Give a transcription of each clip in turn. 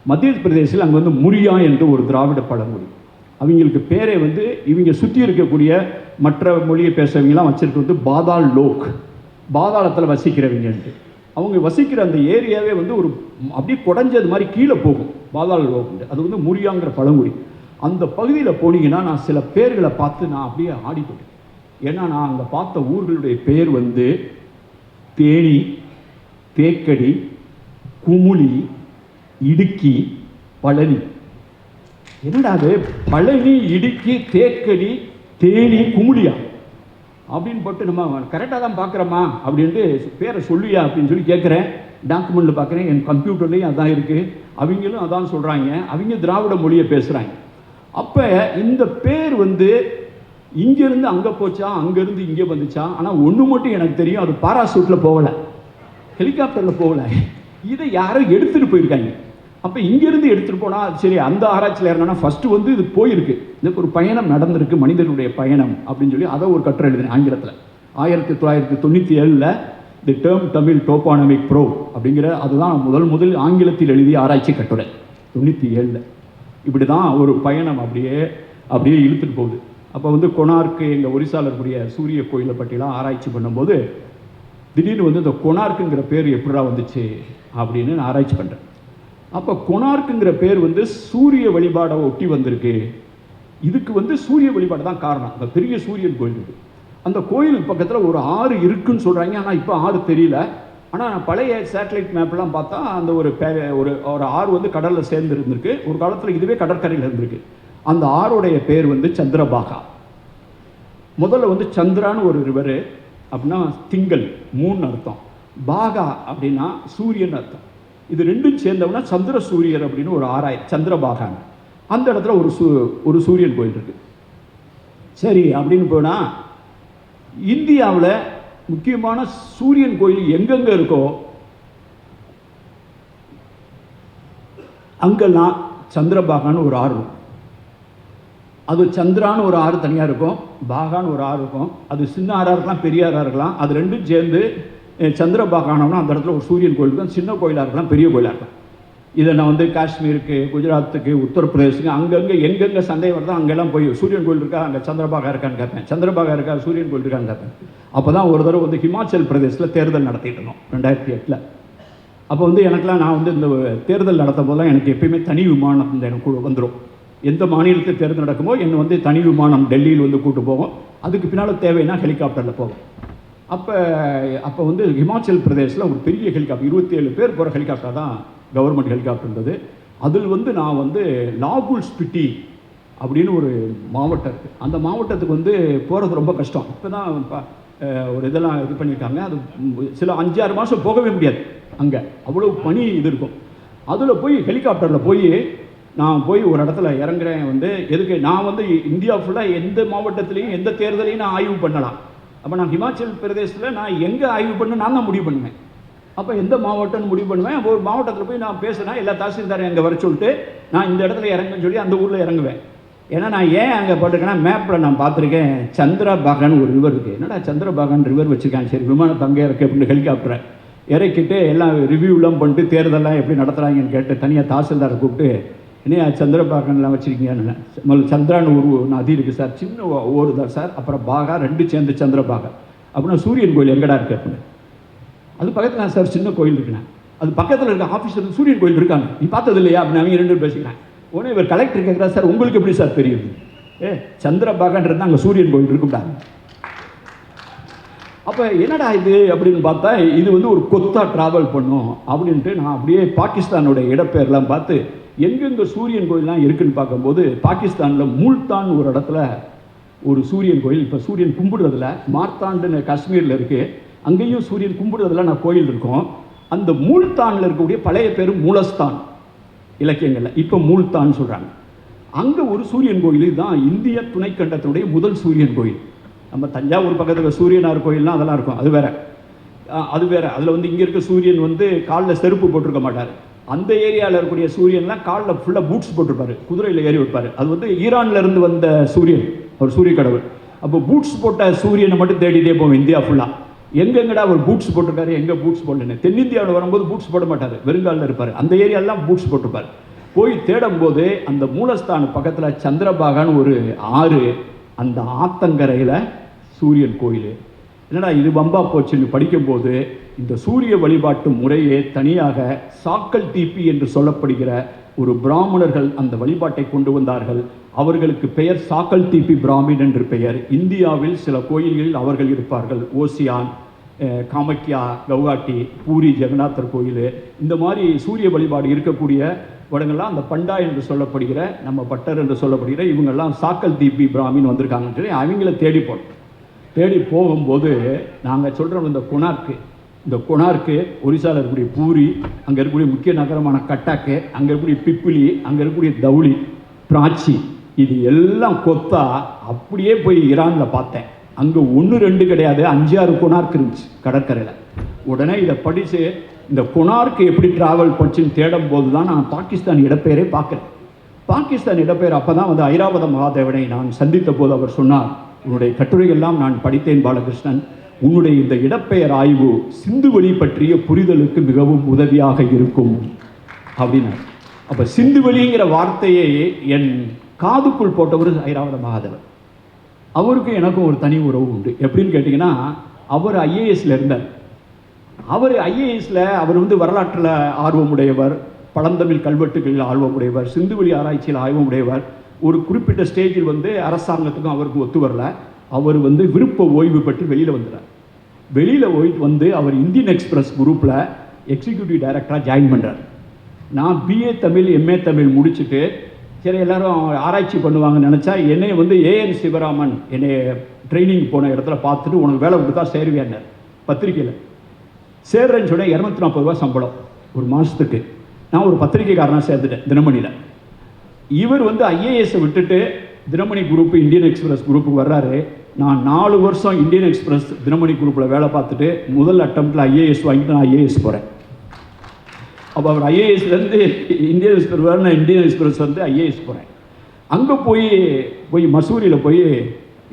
மத்திய பிரதேசத்தில் அங்கே வந்து முரியா என்று ஒரு திராவிட பழங்குடி. அவங்களுக்கு பேரே வந்து இவங்க சுற்றி இருக்கக்கூடிய மற்ற மொழியை பேசுறவங்களாம் வச்சுருக்கு வந்து பாதாள் லோக், பாதாளத்தில் வசிக்கிறவங்கன்ட்டு. அவங்க வசிக்கிற அந்த ஏரியாவே வந்து ஒரு அப்படியே குடஞ்சது மாதிரி கீழே போகும், பாதாள் லோக். அது வந்து முரியாங்கிற பழங்குடி. அந்த பகுதியில் போனீங்கன்னா நான் சில பேர்களை பார்த்து நான் அப்படியே ஆடிப்பட்டேன். ஏன்னா நான் அங்கே பார்த்த ஊர்களுடைய பேர் வந்து தேனி, தேக்கடி, குமுளி, இடுக்கி, பழனி. என்னடா அது பழனி, இடுக்கி, தேக்கடி, தேனி, குமுளியா அப்படின்னு போட்டு நம்ம கரெக்டாக தான் பார்க்குறோமா அப்படின்ட்டு பேரை சொல்லுயா அப்படின்னு சொல்லி கேட்குறேன். டாக்குமெண்ட்டில் பார்க்குறேன், என் கம்ப்யூட்டர்லேயும் அதான் இருக்குது, அவங்களும் அதான் சொல்கிறாங்க, அவங்க திராவிட மொழியை பேசுகிறாங்க. அப்போ இந்த பேர் வந்து இங்கேருந்து அங்கே போச்சா, அங்கேருந்து இங்கே வந்துச்சா? ஆனால் ஒன்று மட்டும் எனக்கு தெரியும், அது பாராசூட்டில் போகலை, ஹெலிகாப்டரில் போகலை, இதை யாரோ எடுத்துகிட்டு போயிருக்காங்க. அப்போ இங்கேருந்து எடுத்துகிட்டு போனால் சரி, அந்த ஆராய்ச்சியில் இறங்கினா ஃபஸ்ட்டு வந்து இது போயிருக்கு, இதுக்கு ஒரு பயணம் நடந்திருக்கு, மனிதனுடைய பயணம் அப்படின்னு சொல்லி அதை ஒரு கட்டுரை எழுதினேன் ஆங்கிலத்தில். 1997 தி டேர்ம் தமிழ் டோபானமிக் ப்ரோ அப்படிங்கிற அதுதான் முதல் ஆங்கிலத்தில் எழுதிய ஆராய்ச்சி கட்டுரை 97. இப்படி தான் ஒரு பயணம் அப்படியே இழுத்துட்டு போகுது. அப்போ வந்து கொனார்க்கு, எங்கள் ஒரிசாவில் இருக்கக்கூடிய சூரிய கோயிலை பற்றிலாம் ஆராய்ச்சி பண்ணும்போது திடீர்னு வந்து இந்த கொனார்க்குங்கிற பேர் எப்படா வந்துச்சு அப்படின்னு நான் ஆராய்ச்சி பண்ணுறேன். அப்போ கொனார்க்குங்கிற பேர் வந்து சூரிய வழிபாடை ஒட்டி வந்திருக்கு. இதுக்கு வந்து சூரிய வழிபாடு தான் காரணம். அந்த பெரிய சூரியன் கோயில் இருக்குது, அந்த கோயிலுக்கு பக்கத்தில் ஒரு ஆறு இருக்குன்னு சொல்கிறாங்க. ஆனால் இப்போ ஆறு தெரியல. ஆனால் பழைய சேட்டலைட் மேப்லாம் பார்த்தா அந்த ஒரு ஆறு வந்து கடலில் சேர்ந்து இருந்திருக்கு. ஒரு காலத்தில் இதுவே கடற்கரையில் இருந்திருக்கு. அந்த ஆறுடைய பேர் வந்து சந்திரபாகா. முதல்ல வந்து சந்திரான்னு ஒரு ரிவரு அப்படின்னா திங்கள், மூணு அர்த்தம். பாகா அப்படின்னா சூரியன் அர்த்தம். இது ரெண்டும் சேர்ந்தவனா சந்திர சூரியர் அப்படின்னு ஒரு சந்திரபாகான். அந்த இடத்துல ஒரு சூரியன் கோயில் இருக்கு. சரி அப்படின்னு போனால் இந்தியாவில் முக்கியமான சூரியன் கோயில் எங்கெங்க இருக்கோ அங்கெல்லாம் சந்திரபாகான்னு ஒரு ஆறு இருக்கும். அது சந்திரான்னு ஒரு ஆறு தனியாக இருக்கும், பாகான்னு ஒரு ஆறு இருக்கும். அது சின்ன ஆறாக இருக்கலாம், பெரிய ஆறாக இருக்கலாம். அது ரெண்டும் சேர்ந்து சந்திரபாகானம்னா அந்த இடத்துல ஒரு சூரியன் கோயில் இருக்கும். சின்ன கோயிலாக இருக்கலாம், பெரிய கோயிலாக இருக்கலாம். இதை நான் வந்து காஷ்மீருக்கு, குஜராத்துக்கு, உத்தரப்பிரதேசுக்கு அங்கங்கே எங்கெங்கே சந்தேகம் வருதோ அங்கெல்லாம் போய் சூரியன் கோயில் இருக்கா, அங்கே சந்திரபாகா இருக்கான்னு கேட்பேன். சந்திரபாகா இருக்கா, சூரியன் கோயில் இருக்கான்னு கேட்பேன். அப்போ தான் ஒரு தடவை வந்து ஹிமாச்சல் பிரதேசில் தேர்தல் நடத்திட்டு இருந்தோம் 2008. அப்போ வந்து எனக்குலாம் நான் வந்து இந்த தேர்தல் நடத்தும் போதெல்லாம் எனக்கு எப்பயுமே தனி விமானம் எனக்கு வந்துடும். எந்த மாநிலத்தில் தேர்தல் நடக்குமோ என்னை வந்து தனி விமானம் டெல்லியில் வந்து கூப்பிட்டு போவோம். அதுக்கு பின்னால் தேவைன்னா ஹெலிகாப்டரில் போவோம். அப்போ வந்து ஹிமாச்சல் பிரதேசில் ஒரு பெரிய ஹெலிகாப்டர், 27 பேர் போகிற ஹெலிகாப்டர் தான் கவர்மெண்ட் ஹெலிகாப்டர் இருந்தது. அதில் வந்து நான் வந்து லாகுல் ஸ்பிட்டி அப்படின்னு ஒரு மாவட்டம் இருக்குது. அந்த மாவட்டத்துக்கு வந்து போகிறது ரொம்ப கஷ்டம். இப்போ தான் ஒரு இதெல்லாம் இது பண்ணியிருக்காங்க. அது சில 5-6 மாதம் போகவே முடியாது, அங்கே அவ்வளோ பனி இது இருக்கும். அதில் போய் ஹெலிகாப்டரில் நான் போய் ஒரு இடத்துல இறங்குறேன். வந்து எதுக்கு நான் வந்து இந்தியா ஃபுல்லாக எந்த மாவட்டத்துலேயும் எந்த தேர்தலையும் நான் ஆய்வு பண்ணலாம். அப்போ நான் ஹிமாச்சல் பிரதேசத்தில் நான் எங்கே ஆய்வு பண்ண நான் தான் முடிவு பண்ணுவேன். அப்போ எந்த மாவட்டம்னு முடிவு பண்ணுவேன். ஒரு மாவட்டத்தில் போய் நான் பேசுகிறேன், எல்லா தாசில்தாரையும் அங்கே வர சொல்லிட்டு நான் இந்த இடத்துல இறங்குன்னு சொல்லி அந்த ஊரில் இறங்குவேன். ஏன்னா நான் ஏன் அங்கே போட்டிருக்கேன்னா மேப்பில் நான் பார்த்துருக்கேன், சந்திரபாகான்னு ஒரு ரிவர் இருக்குது. என்னடா சந்திரபாகான் ரிவர் வச்சுருக்காங்க, சரி விமானத்தை அங்கே இறக்கு அப்படின்னு ஹெலிகாப்டரை இறக்கிட்டு எல்லாம் ரிவ்யூலாம் பண்ணிட்டு தேர்தலாம் எப்படி நடத்துகிறாங்கன்னு கேட்டு தனியாக தாசில்தாரை கூப்பிட்டு, என்னையா சந்திரபாகன்லாம் வச்சுருக்கீங்கன்னு. முதல்ல சந்திரான்னு ஒரு நதி இருக்குது சார், சின்ன ஊர் தான் சார், அப்புறம் பாகா, ரெண்டு சேர்ந்து சந்திரபாகா. அப்படின்னா சூரியன் கோயில் எங்கடா இருக்குது அப்படின்னு. அது பக்கத்தில் நான் சார் சின்ன கோயில் இருக்குண்ணே, அது பக்கத்தில் இருக்க ஆஃபீஸில் சூரியன் கோயில் இருக்காங்க, நீ பார்த்தது இல்லையா அப்படின்னு அவங்க 2 பேரும் பேசிக்கிறேன். உடனே இவர் கலெக்டர் கேட்குறா, சார் உங்களுக்கு எப்படி சார் தெரியுது? சந்திரபாகன்றது அங்கே சூரியன் கோயில் இருக்கும்டா. அப்போ என்னடா இது அப்படின்னு பார்த்தா இது வந்து ஒரு கொத்தா ட்ராவல் பண்ணும் அப்படின்ட்டு நான் அப்படியே பாகிஸ்தானுடைய இடப்பெயர்லாம் பார்த்து எங்கெங்கே சூரியன் கோயிலெலாம் இருக்குதுன்னு பார்க்கும்போது பாகிஸ்தானில் மூல்தான் ஒரு இடத்துல ஒரு சூரியன் கோயில், இப்போ சூரியன் கும்பிடுறதுல மார்த்தாண்டுன்னு காஷ்மீரில் இருக்குது, அங்கேயும் சூரியன் கும்பிடுறதுல நான் கோயில் இருக்கும். அந்த மூல்தானில் இருக்கக்கூடிய பழைய பேர் மூலஸ்தான் இலக்கியங்களில், இப்போ மூல்தான் சொல்கிறாங்க. அங்கே ஒரு சூரியன் கோயில் தான் இந்திய துணைக்கண்டத்தினுடைய முதல் சூரியன் கோயில். நம்ம தஞ்சாவூர் பக்கத்தில் சூரியனார் கோயில்லாம் அதெல்லாம் இருக்கும், அது வேறு. அதில் வந்து இங்கே இருக்க சூரியன் வந்து காலில் செருப்பு போட்டிருக்க மாட்டார். அந்த ஏரியாவில் இருக்கக்கூடிய சூரியன்லாம் காலில் ஃபுல்லாக பூட்ஸ் போட்டிருப்பார், குதிரையில் ஏறி வைப்பார். அது வந்து ஈரான்லேருந்து வந்த சூரியன், அவர் சூரிய கடவுள். அப்போ பூட்ஸ் போட்ட சூரியனை மட்டும் தேடிட்டே போவோம் இந்தியா ஃபுல்லாக. எங்கெங்கடா அவர் பூட்ஸ் போட்டிருக்காரு, எங்கே பூட்ஸ் போடலன்னு. தென்னிந்தியாவில் வரும்போது பூட்ஸ் போட மாட்டார், வெறுங்காலில் இருப்பார். அந்த ஏரியாலாம் பூட்ஸ் போட்டிருப்பார். போய் தேடும்போது அந்த மூலஸ்தான பக்கத்தில் சந்திரபாகான்னு ஒரு ஆறு, அந்த ஆத்தங்கரையில் சூரியன் கோயில். என்னடா இது வம்பா போச்சுன்னு படிக்கும்போது இந்த சூரிய வழிபாட்டு முறையே தனியாக சாக்கல் தீப்பி என்று சொல்லப்படுகிற ஒரு பிராமணர்கள் அந்த வழிபாட்டை கொண்டு வந்தார்கள். அவர்களுக்கு பெயர் சாக்கல் தீப்பி பிராமின் என்று பெயர். இந்தியாவில் சில கோயில்களில் அவர்கள் இருப்பார்கள். ஓசியான், காமக்கியா, கவுகாட்டி, பூரி ஜெகநாதர் கோயில், இந்த மாதிரி சூரிய வழிபாடு இருக்கக்கூடிய இடங்கள்லாம் அந்த பண்டா என்று சொல்லப்படுகிற, நம்ம பட்டர் என்று சொல்லப்படுகிற இவங்கெல்லாம் சாக்கல் தீப்பி பிராமின் வந்திருக்காங்கன்னு சொல்லி அவங்கள தேடி போகும்போது நாங்கள் சொல்கிறோம் இந்த கொனார்க்கு ஒரிசாவில் இருக்கக்கூடிய பூரி, அங்கே இருக்கக்கூடிய முக்கிய நகரமான கட்டாக்கு, அங்கே இருக்கக்கூடிய பிப்பிலி, அங்கே இருக்கக்கூடிய தவுளி, பிராச்சி, இது எல்லாம் கொத்தா அப்படியே போய் ஈரானில் பார்த்தேன். அங்கே 1-2 கிடையாது, 5-6 கொனார்க் இருந்துச்சு கடற்கரையில். உடனே இதை படித்து இந்த கொனார்க்கு எப்படி ட்ராவல் பண்ணுச்சுன்னு தேடும் போது தான் நான் பாகிஸ்தான் இடப்பெயரை பார்க்குறேன். பாகிஸ்தான் இடப்பெயர் அப்போ தான் வந்து ஐராவத மகாதேவனை நான் சந்தித்த போது அவர் சொன்னார், உன்னுடைய கட்டுரையெல்லாம் நான் படித்தேன் பாலகிருஷ்ணன், உன்னுடைய இந்த இடப்பெயர் ஆய்வு சிந்துவெளி பற்றிய புரிதலுக்கு மிகவும் உதவியாக இருக்கும் அப்படின்னா. அப்போ சிந்துவெளிங்கிற வார்த்தையை என் காதுக்குள் போட்டவர் ஐராவத மகாதேவன். அவருக்கும் எனக்கும் ஒரு தனி உறவு உண்டு. எப்படின்னு கேட்டிங்கன்னா, அவர் ஐஏஎஸ்ல இருந்தார். அவர் ஐஏஎஸ்ல அவர் வந்து வரலாற்றில் ஆர்வமுடையவர், பழந்தமிழ் கல்வெட்டுகளில் ஆர்வமுடையவர், சிந்துவெளி ஆராய்ச்சியில் ஆர்வமுடையவர். ஒரு குறிப்பிட்ட ஸ்டேஜில் வந்து அரசாங்கத்துக்கும் அவருக்கு ஒத்து வரல. அவர் வந்து விருப்ப ஓய்வு பெற்று வெளியில் வந்துட்டார். வெளியில் வந்து அவர் இந்தியன் எக்ஸ்பிரஸ் குரூப்பில் எக்ஸிக்யூட்டிவ் டைரக்டராக ஜாயின் பண்ணுறார். நான் பிஏ தமிழ், எம்ஏ தமிழ் முடிச்சுட்டு சரி எல்லாரும் ஆராய்ச்சி பண்ணுவாங்கன்னு நினச்சா, என்னை வந்து ஏஎன் சிவராமன் என்னை ட்ரைனிங் போன இடத்துல பார்த்துட்டு உனக்கு வேலை கொடுத்தா சேருவேன்னார். பத்திரிக்கையில் சேர்றேன்னு சொல்லி 240 ரூபா சம்பளம் ஒரு மாதத்துக்கு. நான் ஒரு பத்திரிக்கைக்காரனாக சேர்ந்துட்டேன் தினமணியில். இவர் வந்து ஐஏஎஸை விட்டுட்டு தினமணி குரூப்பு, இந்தியன் எக்ஸ்பிரஸ் குரூப்புக்கு வர்றாரு. நான் 4 வருஷம் இந்தியன் எக்ஸ்பிரஸ் தினமணி குரூப்பில் வேலை பார்த்துட்டு முதல் அட்டம்ப்டில் ஐஏஎஸ் வாங்கிட்டு நான் ஐஏஎஸ் போகிறேன். அப்போ அவர் ஐஏஎஸ்லேருந்து இந்தியன் எக்ஸ்பிரஸ் வர, நான் இந்தியன் எக்ஸ்பிரஸ் வந்து ஐஏஎஸ் போகிறேன். அங்கே போய் மசூரியில் போய்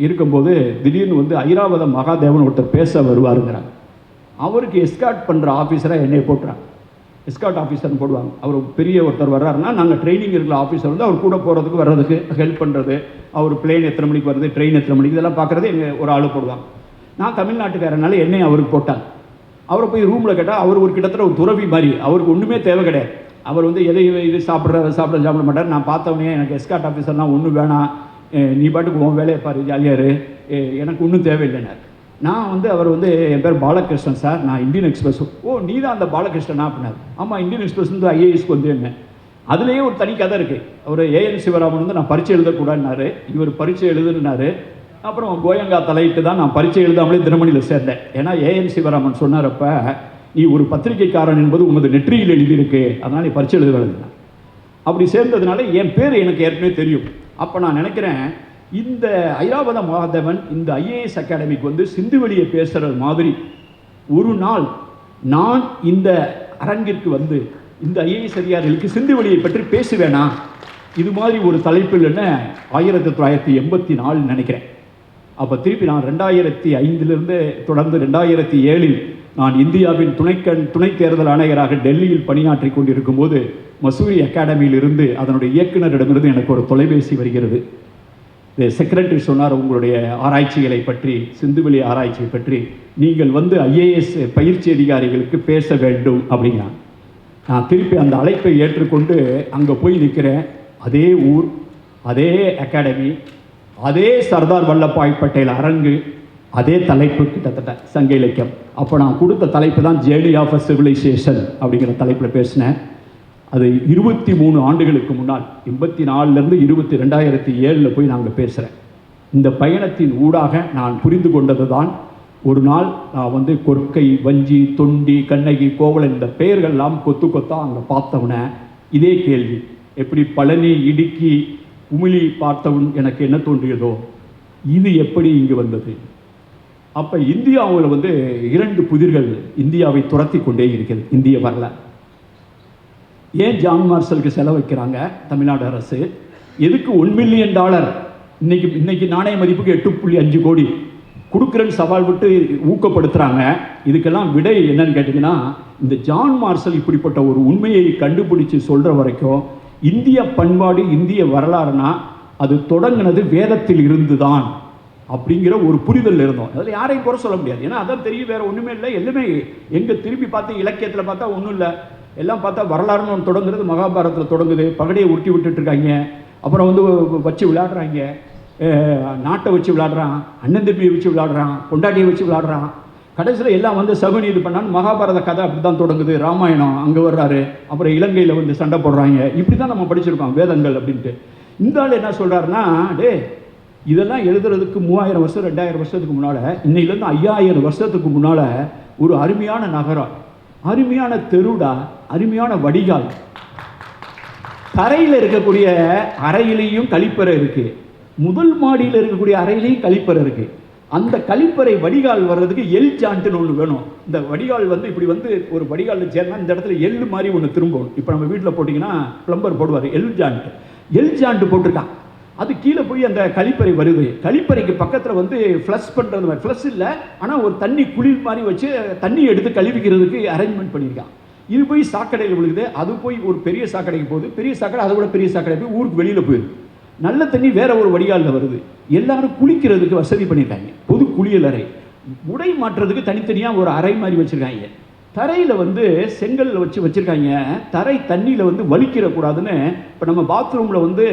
இருக்கும்போது திடீர்னு வந்து ஐராவத மகாதேவன் ஒருத்தர் பேச வருவாருங்கிறாங்க. அவருக்கு எஸ்கார்ட் பண்ணுற ஆஃபீஸராக என்னை போட்டுறாங்க. எஸ்கார்ட் ஆஃபீஸர்னு போடுவாங்க. அவர் பெரிய ஒருத்தர் வர்றாருன்னா நாங்கள் ட்ரைனிங் இருக்கிற ஆஃபீஸர் வந்து அவர் கூட போகிறதுக்கு வர்றதுக்கு ஹெல்ப் பண்ணுறது, அவர் பிளேன் எத்தனை மணிக்கு வருது, ட்ரெயின் எத்தனை மணிக்கு, இதெல்லாம் பார்க்குறது எங்கள் ஒரு ஆள் போடுவாங்க. நான் தமிழ்நாட்டுக்காரனால என்னை அவருக்கு போட்டாங்க. அவரை போய் ரூமில் கேட்டால் அவர் ஒரு கிட்டத்தட்ட ஒரு துறவி மாதிரி, அவருக்கு ஒன்றுமே தேவை கிடையாது. அவர் வந்து எதை இது சாப்பிட மாட்டார். நான் பார்த்தவனே எனக்கு எஸ்கார்ட் ஆஃபீஸர்னால் ஒன்றும் வேணாம், நீ பாட்டுக்கு உன் வேலையை பாரு, ஜாலியாரு, எனக்கு ஒன்றும் தேவையில்லைனார். நான் வந்து அவர் வந்து என் பேர் பாலகிருஷ்ணன் சார், நான் இந்தியன் எக்ஸ்பிரஸ். ஓ நீ தான் அந்த பாலகிருஷ்ணனா அப்படின்னார். ஆமாம், இந்தியன் எக்ஸ்பிரஸ் வந்து ஐஏஎஸ்க்கு வந்து. அதுலேயே ஒரு தனி கதை இருக்குது. அவர் ஏஎன் சிவராமன் வந்து நான் பரீட்சை எழுதக்கூடாதுனாரு, இவர் பரீட்சை எழுதுனாரு. அப்புறம் கோயங்கா தலையிட்டு தான் நான் பரீட்சை எழுதாமலே தினமணியில் சேர்ந்தேன். ஏன்னா ஏஎன் சிவராமன் சொன்னாரப்ப, நீ ஒரு பத்திரிகைக்காரன் என்பது உமது நெற்றியில் எழுதியிருக்கு, அதனால் நீ பரீட்சை எழுத வேண்டியது. அப்படி சேர்ந்ததுனால என் பேர் எனக்கு ஏற்கனவே தெரியும். அப்போ நான் நினைக்கிறேன், இந்த ஐராவத மகாதேவன் இந்த ஐஏஎஸ் அகாடமிக்கு வந்து சிந்துவெளியை பேசுகிறது மாதிரி ஒரு நாள் நான் இந்த அரங்கிற்கு வந்து இந்த ஐஏஎஸ் அதிகாரிகளுக்கு சிந்துவெளியை பற்றி பேசுவேனா, இது மாதிரி ஒரு தலைப்பில் என்ன 1984 நினைக்கிறேன். அப்போ திருப்பி நான் 2005 தொடர்ந்து 2007 நான் இந்தியாவின் துணை தேர்தல் ஆணையராக டெல்லியில் பணியாற்றி கொண்டிருக்கும் போது மசூரி அகாடமியில் இருந்து அதனுடைய இயக்குநரிடமிருந்து எனக்கு ஒரு தொலைபேசி வருகிறது. செக்ரட்டரி சொன்னார், உங்களுடைய ஆராய்ச்சிகளை பற்றி, சிந்துவெளி ஆராய்ச்சியை பற்றி நீங்கள் வந்து ஐஏஎஸ் பயிற்சி அதிகாரிகளுக்கு பேச வேண்டும் அப்படின்னா. நான் திருப்பி அந்த அழைப்பை ஏற்றுக்கொண்டு அங்கே போய் நிற்கிறேன். அதே ஊர், அதே அகாடமி, அதே சர்தார் வல்லபாய் பட்டேல் அரங்கு, அதே தலைப்பு, கிட்டத்தட்ட சங்க இலக்கியம். அப்போ நான் கொடுத்த தலைப்பு தான் ஜேர்னி ஆஃப் அ சிவிலைசேஷன் அப்படிங்கிற தலைப்பில் பேசினேன். அது 23 ஆண்டுகளுக்கு முன்னால் 84லேருந்து 2007 போய் நாங்கள் பேசுகிறேன். இந்த பயணத்தின் ஊடாக நான் புரிந்து கொண்டது தான், ஒரு நாள் நான் வந்து கொற்கை, வஞ்சி, தொண்டி, கண்ணகி, கோவலன் இந்த பெயர்கள்லாம் கொத்தா அங்கே பார்த்தவன இதே கேள்வி, எப்படி பழனி, இடுக்கி, உமிழி பார்த்தவன் எனக்கு என்ன தோன்றியதோ இது எப்படி இங்கு வந்தது. அப்போ இந்தியாவில் வந்து 2 புதிர்கள் இந்தியாவை துரத்தி கொண்டே இருக்கிறது. இந்திய வரலாறு ஏன் ஜான் மார்ஷலுக்கு செலவழிக்கிறாங்க தமிழ்நாடு அரசு? எதுக்கு $1 மில்லியன் இன்னைக்கு நாணய மதிப்புக்கு 8.5 கோடி கொடுக்குறேன்னு சவால் விட்டு ஊக்கப்படுத்துகிறாங்க. இதுக்கெல்லாம் விடை என்னன்னு கேட்டிங்கன்னா, இந்த ஜான் மார்ஷல் இப்படிப்பட்ட ஒரு உண்மையை கண்டுபிடிச்சி சொல்கிற வரைக்கும் இந்திய பண்பாடு இந்திய வரலாறுனா அது தொடங்கினது வேதத்தில் இருந்துதான் அப்படிங்கிற ஒரு புரிதல் இருந்தோம். அதில் யாரையும் குறை சொல்ல முடியாது, ஏன்னா அதான் தெரியும், வேற ஒன்றுமே இல்லை. எல்லாமே எங்கே திரும்பி பார்த்து இலக்கியத்தில் பார்த்தா ஒன்றும் இல்லை, எல்லாம் பார்த்தா வரலாறுன்னு ஒன்று தொடங்குறது மகாபாரதத்தில் தொடங்குது. பகடையை உருட்டி விட்டுட்டு இருக்காங்க, அப்புறம் வந்து வச்சு விளையாடுறாங்க, நாட்டை வச்சு விளையாடுறான், அண்ணன் தம்பியை வச்சு விளையாடுறான், பொண்டாட்டியை வச்சு விளையாடுறான். கடைசியில் எல்லாம் வந்து சகுனி இது பண்ணான்னு மகாபாரத கதை அப்படி தான் தொடங்குது. ராமாயணம் அங்கே வர்றாரு, அப்புறம் இலங்கையில் வந்து சண்டை போடுறாங்க. இப்படி தான் நம்ம படிச்சிருக்கோம் வேதங்கள் அப்படின்ட்டு. இந்த ஆள் என்ன சொல்கிறாருன்னா, டே இதெல்லாம் எழுதுறதுக்கு 3000 வருஷம் 2000 வருஷத்துக்கு முன்னால், இன்னையிலேருந்து 5000 வருஷத்துக்கு முன்னால் ஒரு அருமையான நகரம், அருமையான தெருடா, அருமையான வடிகால், தரையில் இருக்கக்கூடிய அறையிலையும் கழிப்பறை இருக்குது, முதல் மாடியில் இருக்கக்கூடிய அறையிலையும் கழிப்பறை இருக்குது. அந்த கழிப்பறை வடிகால் வர்றதுக்கு எல் ஜாண்ட்டுன்னு ஒன்று வேணும். இந்த வடிகால் வந்து இப்படி வந்து ஒரு வடிகாலில் சேர்னா இந்த இடத்துல எள்ளு மாதிரி ஒன்று திரும்பணும். இப்போ நம்ம வீட்டில் போட்டிங்கன்னா ப்ளம்பர் போடுவார் எல் ஜாண்ட்டு, எல் ஜாண்ட்டு போட்டிருக்கான். அது கீழே போய் அந்த கழிப்பறை வருது. கழிப்பறைக்கு பக்கத்தில் வந்து ஃப்ளஷ் பண்ணுறது மாதிரி, ஃப்ளஷ் இல்லை ஆனால் ஒரு தண்ணி குளிர் மாதிரி வச்சு தண்ணி எடுத்து கழுவிக்கிறதுக்கு அரேஞ்ச்மெண்ட் பண்ணியிருக்கான். இது போய் சாக்கடையில் விழுகுது, அது போய் ஒரு பெரிய சாக்கடைக்கு போகுது, பெரிய சாக்கடை அதை விட பெரிய சாக்கடை போய் ஊருக்கு வெளியில் போயிடுது. நல்ல தண்ணி வேற ஒரு வடிகாலில் வருது. எல்லாரும் குளிக்கிறதுக்கு வசதி பண்ணியிருக்காங்க, பொது குளியலறை. உடை மாற்றுறதுக்கு தனித்தனியாக ஒரு அறை மாதிரி வச்சுருக்காங்க. தரையில் வந்து செங்கலில் வச்சுருக்காங்க. தரை தண்ணியில் வந்து வலிக்கிறக்கூடாதுன்னு இப்போ நம்ம பாத்ரூமில் வந்து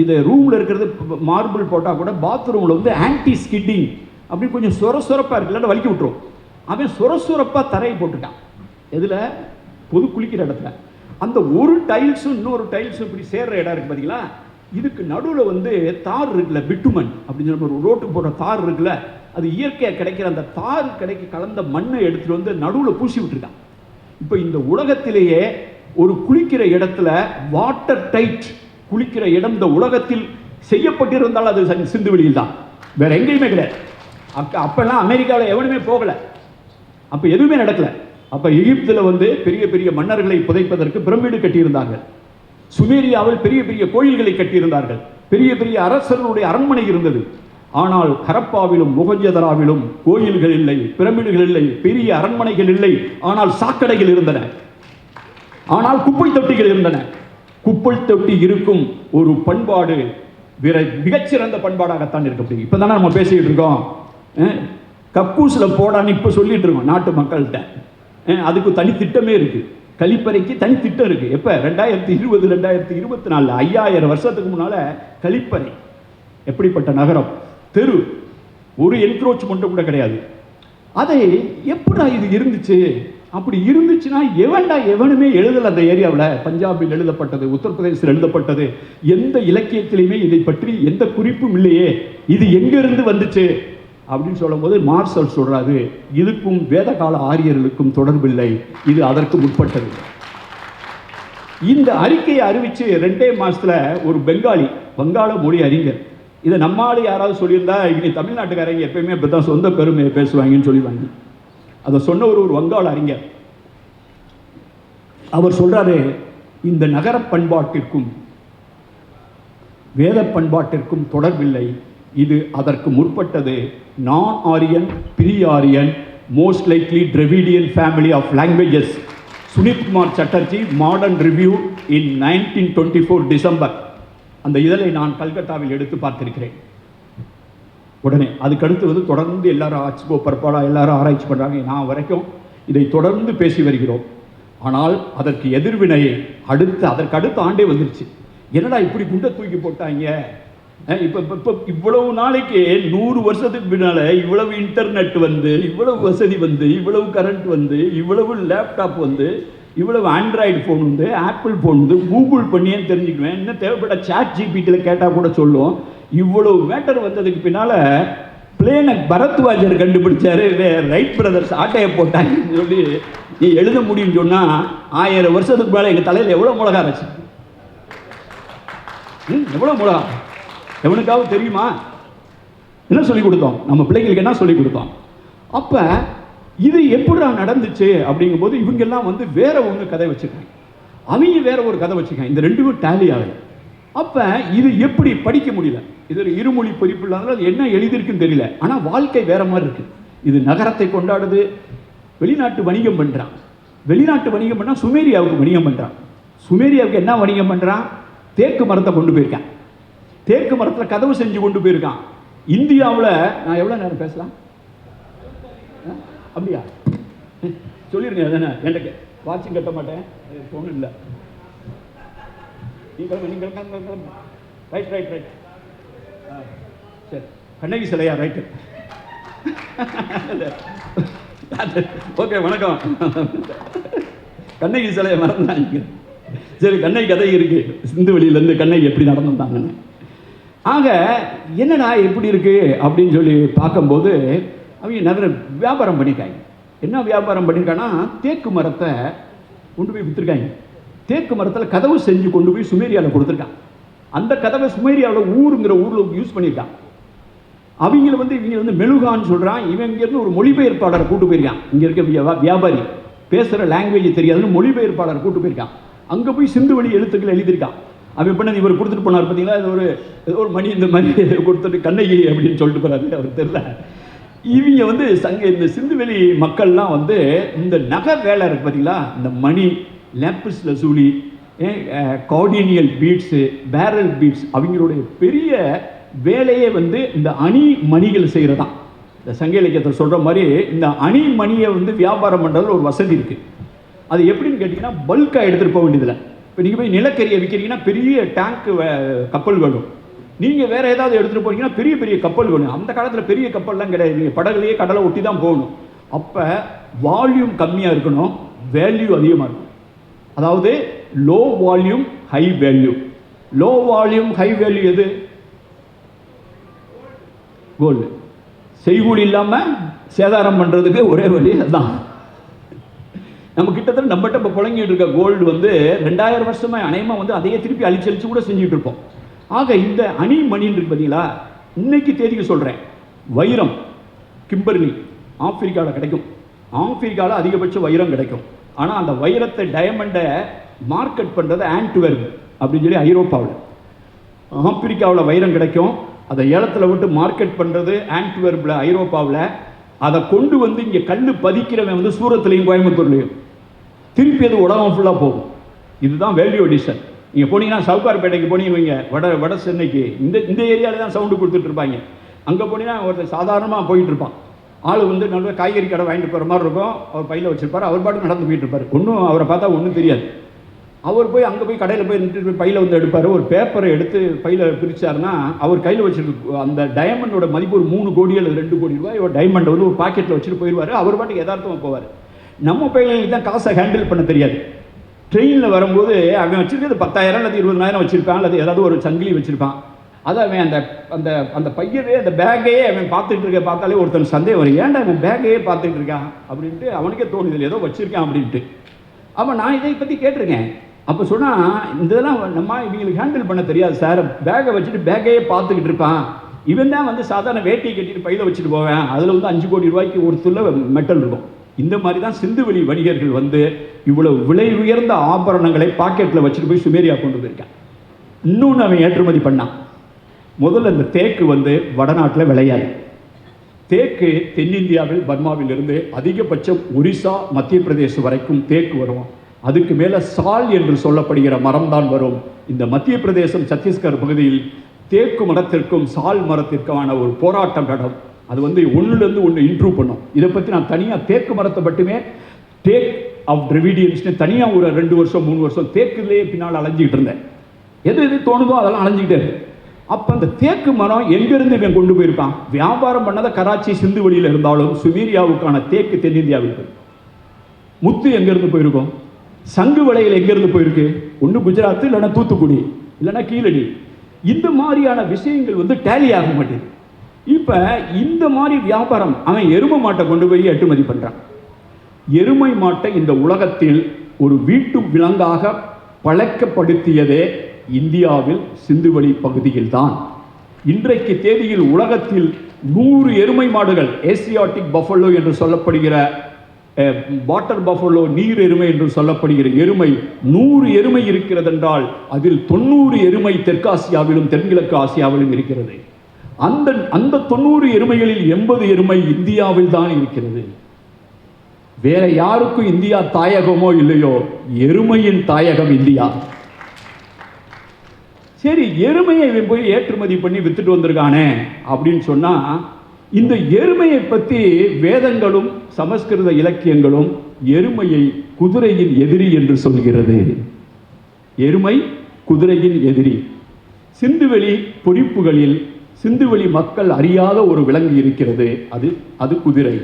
இது ரூமில் இருக்கிறது மார்பிள் போட்டால் கூட பாத்ரூமில் வந்து ஆன்டி ஸ்கிட்டிங் அப்படி கொஞ்சம் சொரப்பாக இருக்கு, இல்லாட்ட வலிக்க விட்டுரும். அவன் சொரப்பாக தரையை போட்டுட்டான். எதில்? பொது குளிக்கிற இடத்துல. அந்த ஒரு டைல்ஸும் இன்னொரு டைல்ஸும் இப்படி சேர்ற இடம் இருக்குது பார்த்தீங்களா, இதுக்கு நடுவில் வந்து தார் இருக்குல்ல, பிட்டுமன் அப்படின்னு சொல்லி ஒரு ரோட்டுக்கு போடுற தார் இருக்குல்ல, அது இயற்கையாக கிடைக்கிற அந்த தார் கலந்த மண்ணை எடுத்துகிட்டு வந்து நடுவில் பூசி விட்டுருக்கான். இப்போ இந்த உலகத்திலேயே ஒரு குளிக்கிற இடத்துல வாட்டர் டைட் குளிக்கிற இடம் இந்த உலகத்தில் செய்யப்பட்டிருந்தால் அது சிந்து வெளியில் தான், வேற எங்கேயுமே கிடையாது. அப்பெல்லாம் அமெரிக்காவில் எவனுமே போகலை, அப்போ எதுவுமே நடக்கலை. அப்போ எகிப்தில் வந்து பெரிய பெரிய மன்னர்களை புதைப்பதற்கு பிரமிடு கட்டியிருந்தார்கள். சுமேரியாவில் பெரிய பெரிய கோயில்களை கட்டியிருந்தார்கள். பெரிய பெரிய அரசர்களுடைய அரண்மனை இருந்தது. ஆனால் ஹரப்பாவிலும் மொஹஞ்சதராவிலும் கோயில்கள் இல்லை, பிரமிடுகள் இல்லை, பெரிய அரண்மனைகள் இல்லை. ஆனால் சாக்கடைகள் இருந்தன, ஆனால் குப்பை தொட்டிகள் இருந்தன. குப்பை தொட்டி இருக்கும் ஒரு பண்பாடு மிகச்சிறந்த பண்பாடாகத்தான் இருக்க. இப்போ தானே நம்ம பேசிக்கிட்டு இருக்கோம், கக்கூசில் போடான்னு இப்போ சொல்லிட்டு இருக்கோம் நாட்டு மக்கள்கிட்ட. அதுக்கு தனி திட்டமே இருக்குது, கழிப்பறைக்கு தனி திட்டம் இருக்குது. எப்போ? 2020 2024 5000 வருஷத்துக்கு முன்னால் கழிப்பறை. எப்படிப்பட்ட நகரம், தெரு, ஒரு என்க்ரோச்மெண்ட் கூட கிடையாது. அதை எப்படா இது இருந்துச்சு? அப்படி இருந்துச்சுன்னா எவனுமே எழுதலை அந்த ஏரியாவில். பஞ்சாபில் எழுதப்பட்டது, உத்தரப்பிரதேசத்தில் எழுதப்பட்டது, எந்த இலக்கியத்திலையுமே இதை பற்றி எந்த குறிப்பும் இல்லையே. இது எங்கிருந்து வந்துச்சு அப்படின்னு சொல்லும் போது மார்சல் சொல்றாரு, இதுக்கும் வேதகால ஆரியர்களுக்கும் தொடர்பில்லை, இது அதற்கு முற்பட்டது. இந்த அறிக்கையை அறிவிச்சு 2 மாசத்துல ஒரு வங்காள மொழி அறிஞர், இதை நம்மால் யாராவது சொல்லியிருந்தா இனி தமிழ்நாட்டுக்காரங்க எப்பயுமே இப்படிதான் சொந்த பெருமையை பேசுவாங்கன்னு சொல்லிடுவாங்க. அதை சொன்ன ஒரு வங்காள அறிஞர் அவர் சொல்றாரு, இந்த நகர பண்பாட்டிற்கும் வேத பண்பாட்டிற்கும் தொடர்பில்லை, இது அதற்கு முற்பட்டது. Non Aryan, pre Aryan, most likely Dravidian family of languages. Sunit Kumar Chatterji, Modern Review in 1924 December. அந்த இதழை நான் கல்கத்தாவில் எடுத்து பார்த்திருக்கிறேன். உடனே அதுக்கடுத்து வந்து தொடர்ந்து எல்லாரும் ஆட்சிபோ பரப்பாடா எல்லாரும் ஆராய்ச்சி பண்ணுறாங்க. நான் வரைக்கும் இதை தொடர்ந்து பேசி வருகிறோம். ஆனால் அதற்கு எதிர்வினையை அதற்கு அடுத்த ஆண்டே வந்துருச்சு. என்னடா இப்படி குண்டை தூக்கி போட்டாங்க, இப்போ இவ்வளவு நாளைக்கு 100 வருஷத்துக்கு பின்னால் இவ்வளவு இன்டர்நெட் வந்து, இவ்வளவு வசதி வந்து, இவ்வளவு கரண்ட் வந்து, இவ்வளவு லேப்டாப் வந்து, இவ்வளவு ஆண்ட்ராய்டு ஃபோன் வந்து, ஆப்பிள் ஃபோன் வந்து, கூகுள் பண்ணியே தெரிஞ்சுக்குவேன், இன்னும் தேவைப்பட்ட சாட் ஜிபிடியில் கேட்டால் கூட சொல்லும். இவ்வளவு மேட்டர் வந்ததுக்கு பின்னால் பிளேனை பரத்வாஜர் கண்டுபிடிச்சாரு, ரைட் பிரதர்ஸ் ஆட்டையை போட்டாங்கன்னு சொல்லி நீ எழுத முடியும்னு சொன்னால் 1000 வருஷத்துக்கு மேலே எங்கள் தலையில் எவ்வளோ மிளகா அரைச்சி, எவ்வளோ மிளகா எவனுக்காவது தெரியுமா? என்ன சொல்லிக் கொடுத்தோம் நம்ம பிள்ளைங்களுக்கு, என்ன சொல்லிக் கொடுத்தோம்? அப்போ இது எப்படி நடந்துச்சு அப்படிங்கும்போது இவங்கெல்லாம் வந்து வேற ஒன்று கதை வச்சுருக்காங்க, அவங்க வேற ஒரு கதை வச்சுருக்காங்க. இந்த ரெண்டுக்கும் டேலி ஆகலை. அப்போ இது எப்படி படிக்க முடியல? இது ஒரு இருமொழி பதிப்பு இல்லாதனால அது என்ன எழுதியிருக்குன்னு தெரியல. ஆனால் வாழ்க்கை வேற மாதிரி இருக்கு. இது நகரத்தை கொண்டாடுது, வெளிநாட்டு வணிகம் பண்ணுறான். வெளிநாட்டு வணிகம் பண்ணால் சுமேரியாவுக்கு வணிகம் பண்ணுறான். சுமேரியாவுக்கு என்ன வணிகம் பண்ணுறான்? தேக்கு மரத்தை கொண்டு போயிருக்கான். தேக்கு மரத்தில் கதவு செஞ்சு கொண்டு போயிருக்கான். இந்தியாவில் நான் எவ்வளோ நேரம் பேசலாம்? அப்படியா? சொல்லிருங்க. அதானே எனக்கு வாட்சிங் கட்ட மாட்டேன், ஒன்றும் இல்லை. நீங்கள் ரைட் ரைட் ரைட். சரி, கண்ணகி சிலையா? ரைட்டு. ஓகே, வணக்கம். கண்ணகி சிலையை மறந்தாங்க. சரி, கண்ணகி கதை இருக்கு. சிந்து வெளியிலேருந்து கண்ணகி எப்படி நடந்து வந்தாங்கன்னு. ஆக என்னடா எப்படி இருக்கு அப்படின்னு சொல்லி பார்க்கும்போது அவங்க நிறைய வியாபாரம் பண்ணியிருக்காங்க. என்ன வியாபாரம் பண்ணியிருக்காங்கன்னா, தேக்கு மரத்தை கொண்டு போய் விற்றுருக்காங்க. தேக்கு மரத்தில் கதவு செஞ்சு கொண்டு போய் சுமேரியாவில் கொடுத்துருக்கான். அந்த கதவை சுமேரியாவில் ஊருங்கிற ஊரில் யூஸ் பண்ணியிருக்கான். இவங்க வந்து மெழுகான்னு சொல்கிறான். இவன் இங்கேருந்து ஒரு மொழிபெயர்ப்பாளரை கூட்டு போயிருக்கான். இங்கே இருக்க வியாபாரி பேசுகிற லாங்குவேஜ் தெரியாதுன்னு மொழிபெயர்ப்பாளரை கூட்டு போயிருக்கான். அங்கே போய் சிந்து வழி எழுத்துக்கள் எழுதியிருக்கான். அவன் பண்ணது இவர் கொடுத்துட்டு போனார் பார்த்தீங்களா, இது ஒரு மணி இந்த மாதிரி கொடுத்துட்டு கண்ணகி அப்படின்னு சொல்லிட்டு போகிறாரு. அவர் தெரியல. இவங்க வந்து இந்த சிந்துவெளி மக்கள்லாம் வந்து இந்த நகை வேலை இருக்கு பார்த்தீங்களா, இந்த மணி, லேப்பிஸ் லசூலி, கார்டினியல் பீட்ஸு, பேரல் பீட்ஸ், அவங்களுடைய பெரிய வேலையே வந்து இந்த அணி மணிகள் செய்கிறதான். இந்த சங்க இலக்கியத்தில் சொல்கிற மாதிரி இந்த அணி மணியை வந்து வியாபாரம் பண்ணுறதுல ஒரு வசதி இருக்குது. அது எப்படின்னு கேட்டிங்கன்னா, பல்காக எடுத்துகிட்டு போக வேண்டியதில்லை. இப்போ நீங்கள் போய் நிலக்கரியை விற்கிறீங்கன்னா பெரிய டேங்க்கு கப்பல் வேணும். நீங்கள் வேறு ஏதாவது எடுத்துகிட்டு போனீங்கன்னா பெரிய பெரிய கப்பல் வேணும். அந்த காலத்தில் பெரிய கப்பல்லாம் கிடையாது. நீங்கள் படகுலையே கடலை ஒட்டி தான் போகணும். அப்போ வால்யூம் கம்மியாக இருக்கணும், வேல்யூ அதிகமாக இருக்கும். அதாவது low volume high value. Low volume high value எது? கோல்டு. செய்கூலி இல்லாமல் சேதாரம் பண்ணுறதுக்கு ஒரே வழி அதுதான். நம்ம கிட்டத்தட்ட நம்மகிட்ட இப்போ புழங்கிட்டு இருக்க கோல்டு வந்து 2000 வருஷமாக அநேகமாக வந்து அதையே திருப்பி அழிச்சு கூட செஞ்சுட்டு இருப்போம். ஆக இந்த அணி மணின்னு இருக்கு பார்த்தீங்களா, இன்னைக்கு தேதிக்கு சொல்கிறேன். வைரம் கிம்பர்லி ஆப்பிரிக்காவில் கிடைக்கும். ஆப்பிரிக்காவில் அதிகபட்ச வைரம் கிடைக்கும். ஆனால் அந்த வைரத்தை டயமண்டை மார்க்கெட் பண்ணுறது ஆன்ட்வெர்ப் அப்படின்னு சொல்லி ஐரோப்பாவில். ஆப்பிரிக்காவில் வைரம் கிடைக்கும். அதை ஏலத்தில் விட்டு மார்க்கெட் பண்ணுறது ஆன்ட்வெர்ப்பில் ஐரோப்பாவில். அதை கொண்டு வந்து இங்கே கல் பதிக்கிறவன் வந்து சூரத்துலையும் கோயம்புத்தூர்லையும். திருப்பி அது உலகம் ஃபுல்லாக போகும். இதுதான் வேல்யூ அடிஷன். நீங்கள் போனீங்கன்னா சவுகார்பேட்டைக்கு போனீங்க, வட சென்னைக்கு இந்த ஏரியாவில் தான் சவுண்டு கொடுத்துட்டு இருப்பாங்க. அங்கே போனீங்கன்னா ஒருத்தர் சாதாரணமாக போயிட்டு இருப்பான். ஆள் வந்து நல்ல காய்கறி கடை வாங்கிட்டு போகிற மாதிரி இருக்கும். அவர் பையில் வச்சுருப்பார். அவர் பாட்டு நடந்து போயிட்டு இருப்பார். ஒன்றும் அவரை பார்த்தா ஒன்றும் தெரியாது. அவர் போய் அங்கே போய் கடையில் போய் நின்று பையில் வந்து எடுப்பார். ஒரு பேப்பரை எடுத்து பையில் பிரித்தாருன்னா அவர் கையில் வச்சுருக்கு அந்த டைமண்டோட மதிப்பு ஒரு 3 கோடி அல்லது 2 கோடி ரூபாய். ஒரு டைமண்டை வந்து ஒரு பாக்கெட்டில் வச்சுட்டு போயிடுவார். அவர் பாட்டுக்கு யதார்த்தமாக போவார். நம்ம பையனுக்கு தான் காசை ஹேண்டில் பண்ண தெரியாது. ட்ரெயினில் வரும்போது அவன் வச்சுருக்கிறது 10,000 அல்லது 20,000 வச்சுருப்பான், அல்லது ஏதாவது ஒரு சங்கிலி வச்சுருப்பான். அதை அவன் அந்த அந்த அந்த பையவே அந்த பேக்கையே அவன் பார்த்துட்டு இருக்க பார்த்தாலே ஒருத்தன் சந்தேகம் வரும். ஏன்டா அவன் பேக்கையே பார்த்துட்டு இருக்கான் அப்படின்ட்டு அவனுக்கே தோணுதில்லை, ஏதோ வச்சுருக்கான் அப்படின்ட்டு. அப்போ நான் இதை பற்றி கேட்டிருக்கேன். அப்போ சொன்னால் இதெல்லாம் நம்ம இவங்களுக்கு ஹேண்டில் பண்ண தெரியாது சார். பேக்கை வச்சுட்டு பேக்கையே பார்த்துக்கிட்டு இருப்பான். இவன் தான் வந்து சாதாரண வேட்டியை கட்டிட்டு பையில் வச்சுட்டு போவேன். அதில் வந்து 5 கோடி ரூபாய்க்கு ஒரு துள்ள மெட்டல் இருக்கும். இந்த மாதிரி தான் சிந்துவெளி வணிகர்கள் வந்து இவ்வளவு விலை உயர்ந்த ஆபரணங்களை பாக்கெட்டில் வச்சுட்டு போய் சுமேரியா கொண்டு போயிருக்கான். இன்னொன்று அவன் ஏற்றுமதி பண்ணான். முதல்ல இந்த தேக்கு வந்து வடநாட்டில் விளையாது. தேக்கு தென்னிந்தியாவில் பர்மாவிலிருந்து அதிகபட்சம் ஒரிசா மத்திய பிரதேசம் வரைக்கும் தேக்கு வரும். அதுக்கு மேலே சால் என்று சொல்லப்படுகிற மரம் தான் வரும். இந்த மத்திய பிரதேசம் சத்தீஸ்கர் பகுதியில் தேக்கு மரத்திற்கும் சால் மரத்திற்கான ஒரு போராட்டம் நடம். அது வந்து ஒன்றுலேருந்து ஒன்று இம்ப்ரூவ் பண்ணும். இதை பற்றி நான் தனியாக தேக்கு மரத்தை மட்டுமே டேக் ஆஃப் டிராவிடியன்ஸ்னு தனியாக ஒரு 2 வருஷம் 3 வருஷம் தேக்குலேயே பின்னால் அலைஞ்சிக்கிட்டு இருந்தேன். எது தோணுதோ அதெல்லாம் அலைஞ்சிக்கிட்டே இருக்கு. அப்போ அந்த தேக்கு மரம் எங்கேருந்து இவன் கொண்டு போயிருப்பான்? வியாபாரம் பண்ணதை கராச்சி சிந்து வெளியில் இருந்தாலும் சுமேரியாவுக்கான தேக்கு தென்னிந்தியாவில் இருக்கு. முத்து எங்கேருந்து போயிருக்கும்? சங்கு வளையல் எங்கேருந்து போயிருக்கு? ஒன்று குஜராத், இல்லைன்னா தூத்துக்குடி, இல்லைன்னா கீழடி. இந்த மாதிரியான விஷயங்கள் வந்து டேலி ஆக மாட்டேங்குது. இப்போ இந்த மாதிரி வியாபாரம் அவன் எருமை மாட்டை கொண்டு போய் ஏற்றுமதி பண்ணுறான். எருமை மாட்டை இந்த உலகத்தில் ஒரு வீட்டு விலங்காக பழக்கப்படுத்தியதே இந்தியாவில் சிந்துவெளி பகுதியில் தான். இன்றைக்கு தேதியில் உலகத்தில் 100 எருமை மாடுகள், ஏசியாட்டிக் பஃபலோ என்று சொல்லப்படுகிற வாட்டர் பஃபலோ, நீர் எருமை என்று சொல்லப்படுகிற எருமை 100 எருமை இருக்கிறது என்றால் அதில் 90 எருமை தெற்காசியாவிலும் தென்கிழக்கு ஆசியாவிலும் இருக்கிறது. அந்த 90 எருமைகளில் 80 எருமை இந்தியாவில் தான் இருக்கிறது. வேற யாருக்கும் இந்தியா தாயகமோ இல்லையோ, எருமையின் தாயகம் இந்தியா. சரி, எருமையை இவன் போய் ஏற்றுமதி பண்ணி வித்துட்டு வந்திருக்கானே அப்படின்னு சொன்னா, இந்த எருமையை பற்றி வேதங்களும் சமஸ்கிருத இலக்கியங்களும் எருமையை குதிரையின் எதிரி என்று சொல்கிறது. எருமை குதிரையின் எதிரி. சிந்துவெளி பொறிப்புகளில் சிந்துவெளி மக்கள் அறியாத ஒரு விலங்கு இருக்கிறது. அது குதிரை.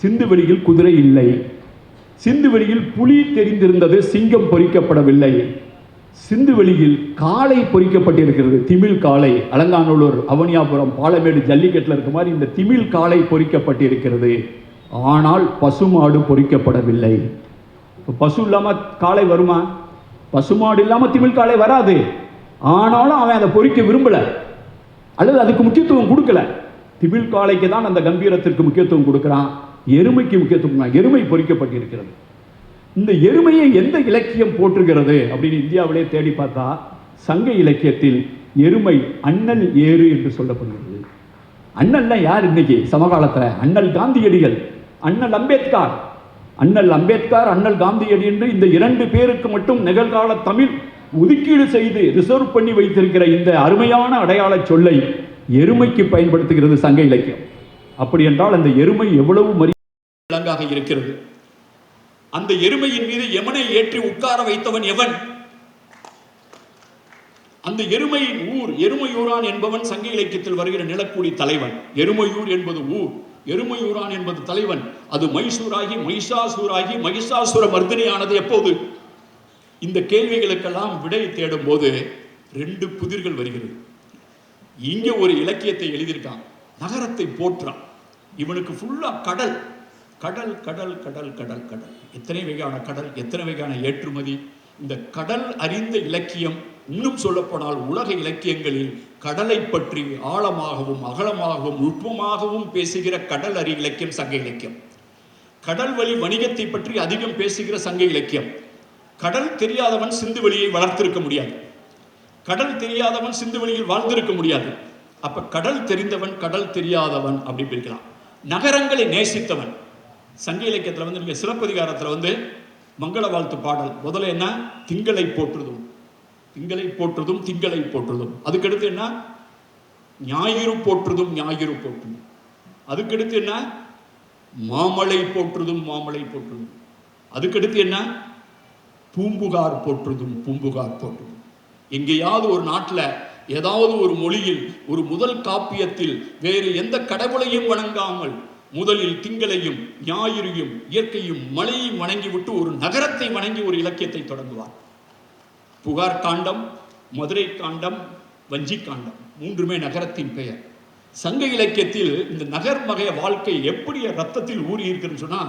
சிந்துவெளியில் குதிரை இல்லை. சிந்துவெளியில் புலி தெரிந்திருந்தது, சிங்கம் பொறிக்கப்படவில்லை. சிந்துவெளியில் காளை பொறிக்கப்பட்டிருக்கிறது. திமிழ் காளை. அலங்காநல்லூர், அவனியாபுரம், பாலமேடு ஜல்லிக்கட்டில் இருக்க மாதிரி இந்த திமிழ் காளை பொறிக்கப்பட்டிருக்கிறது. ஆனால் பசுமாடு பொறிக்கப்படவில்லை. பசு இல்லாமல் காளை வருமா? பசுமாடு இல்லாமல் திமிழ் காளை வராது. ஆனாலும் அவன் அதை பொறிக்க விரும்பலை, அல்லது அதுக்கு முக்கியத்துவம் கொடுக்கல. திமிழ் காளைக்கு தான் அந்த கம்பீரத்திற்கு முக்கியத்துவம் கொடுக்குறான், எருமைக்கு முக்கியத்துவம். எருமை பொறிக்கப்பட்டிருக்கிறது. இந்த எருமையை எந்த இலக்கியம் போற்றுகிறது அப்படின்னு இந்தியாவிலே தேடி பார்த்தா, சங்க இலக்கியத்தில் எருமை அண்ணல் ஏறு என்று சொல்லப்படுகிறது. அண்ணல்னா யார் இன்னைக்கு சமகாலத்தில்? அண்ணல் காந்தியடிகள், அண்ணல் அம்பேத்கர். அண்ணல் அம்பேத்கர், அண்ணல் காந்தியடி என்று இந்த 2 பேருக்கு மட்டும் நிகழ்கால தமிழ் ஒதுக்கீடு செய்து ரிசர்வ் பண்ணி வைத்திருக்கிற இந்த அருமையான அடையாள சொல்லை எருமைக்கு பயன்படுத்துகிறது சங்க இலக்கியம். அப்படி என்றால் அந்த எருமை எவ்வளவு விலங்காக இருக்கிறது. அந்த எருமையின் மீது யமனை ஏற்றி உட்கார வைத்தவன் எவன்? அந்த எருமையின் ஊர் எருமையூரான் என்பவன் சங்க இலக்கியத்தில் வருகிற நிலக்குடி தலைவன். எருமையூர் என்பது ஊர், எருமையூரான் என்பது தலைவன். அது மைசூராகி மைசாசூராகி மகிஷாசுர மர்தினியானது எப்போது? இந்த கேள்விகளுக்கெல்லாம் விடை தேடும் போது 2 புதிர்கள் வருகிறது. இங்கே ஒரு இலக்கியத்தை எழுதியிருக்கான், நகரத்தை போற்றான். இவனுக்கு ஃபுல்லா கடல் கடல் கடல் கடல் கடல் கடல். எத்தனை வகையான கடல், எத்தனை வகையான ஏற்றுமதி. இந்த கடல் அறிந்த இலக்கியம், இன்னும் சொல்லப்போனால் உலக இலக்கியங்களில் கடலை பற்றி ஆழமாகவும் அகலமாகவும் நுட்பமாகவும் பேசுகிற கடல் அறி இலக்கியம் சங்க இலக்கியம். கடல் வழி வணிகத்தை பற்றி அதிகம் பேசுகிற சங்க இலக்கியம். கடல் தெரியாதவன் சிந்துவெளியை வளர்த்திருக்க முடியாது. கடல் தெரியாதவன் சிந்துவெளியில் வாழ்ந்திருக்க முடியாது. அப்ப கடல் தெரிந்தவன், கடல் தெரியாதவன் அப்படி பிரிக்கலாம். நகரங்களை நேசித்தவன். சங்க இலக்கியத்தில் நீங்க சிலப்பதிகாரத்தில் மங்கள வாழ்த்து பாடல் முதல்ல என்ன? திங்களை போற்றுதும், திங்களை போற்றுதும், திங்களை போற்றுதும். அதுக்கடுத்து என்ன? ஞாயிறு போற்றுதும், ஞாயிறு போற்றுதும். அதுக்கடுத்து என்ன? மாமலை போற்றுதும், மாமலை போற்றுதும். அதுக்கடுத்து என்ன? பூம்புகார் போற்றுதும், பூம்புகார் போற்றுதும். எங்கேயாவது ஒரு நாட்டில் ஏதாவது ஒரு மொழியில் ஒரு முதல் காப்பியத்தில் வேறு எந்த கடவுளையும் வணங்காமல் முதலில் திங்களையும் ஞாயிறையும் இயற்கையும் மழையும் வணங்கிவிட்டு ஒரு நகரத்தை வணங்கி ஒரு இலக்கியத்தை தொடங்குவார். புகார் காண்டம், மதுரை காண்டம், வஞ்சி காண்டம், 3மே நகரத்தின் பெயர். சங்க இலக்கியத்தில் இந்த நகர் மகைய வாழ்க்கை எப்படி ரத்தத்தில் ஊறி இருக்குன்னு சொன்னா,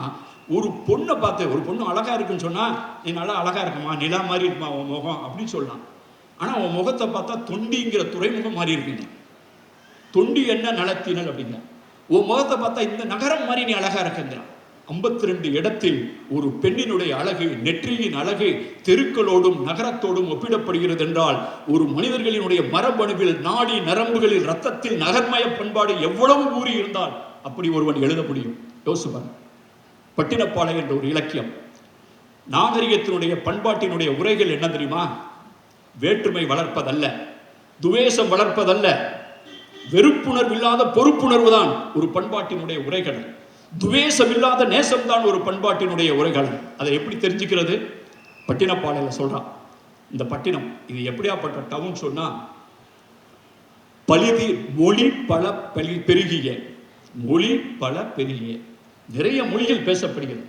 ஒரு பொண்ணை பார்த்து, ஒரு பொண்ணு அழகா இருக்குன்னு சொன்னா, நீ நல்லா அழகா இருக்குமா, நிலா மாதிரி இருக்குமா உன் முகம் அப்படின்னு சொல்லலாம். ஆனா உன் முகத்தை பார்த்தா தொண்டிங்கிற துறைமுகம் மாதிரி இருக்குங்க. தொண்டி என்ன நலத்தினல் அப்படிங்க. உன் முகத்தை பார்த்தா இந்த நகரம் மாதிரி நீ அழகா இருக்குங்கிறான். 52 இடத்தில் ஒரு பெண்ணினுடைய அழகு, நெற்றியின் அழகு தெருக்களோடும் நகரத்தோடும் ஒப்பிடப்படுகிறது என்றால், ஒரு மனிதர்களினுடைய மரபணுவில், நாடி நரம்புகளில், ரத்தத்தில் நகர்மய பண்பாடு எவ்வளவு ஊறி இருந்தால் அப்படி ஒருவன் எழுத முடியும்? யோசிப்பாங்க. பட்டினப்பாலை என்ற ஒரு இலக்கியம், நாகரிகத்தினுடைய பண்பாட்டினுடைய உரைகள் என்ன தெரியுமா? வேற்றுமை வளர்ப்பதல்ல, துவேஷம் வளர்ப்பதல்ல, வெறுப்புணர்வு இல்லாத பொறுப்புணர்வு தான் ஒரு பண்பாட்டினுடைய உரைகள். துவேஷம் இல்லாத நேசம் தான் ஒரு பண்பாட்டினுடைய உரைகள். அதை எப்படி தெரிஞ்சுக்கிறது? பட்டினப்பாளையில சொல்றான். இந்த பட்டினம் இது எப்படியாப்பட்ட டவுன் சொன்னா, பலிதி மொழி பல பெருகிய, மொழி பல பெருகிய, நிறைய மொழிகள் பேசப்படுகிறது.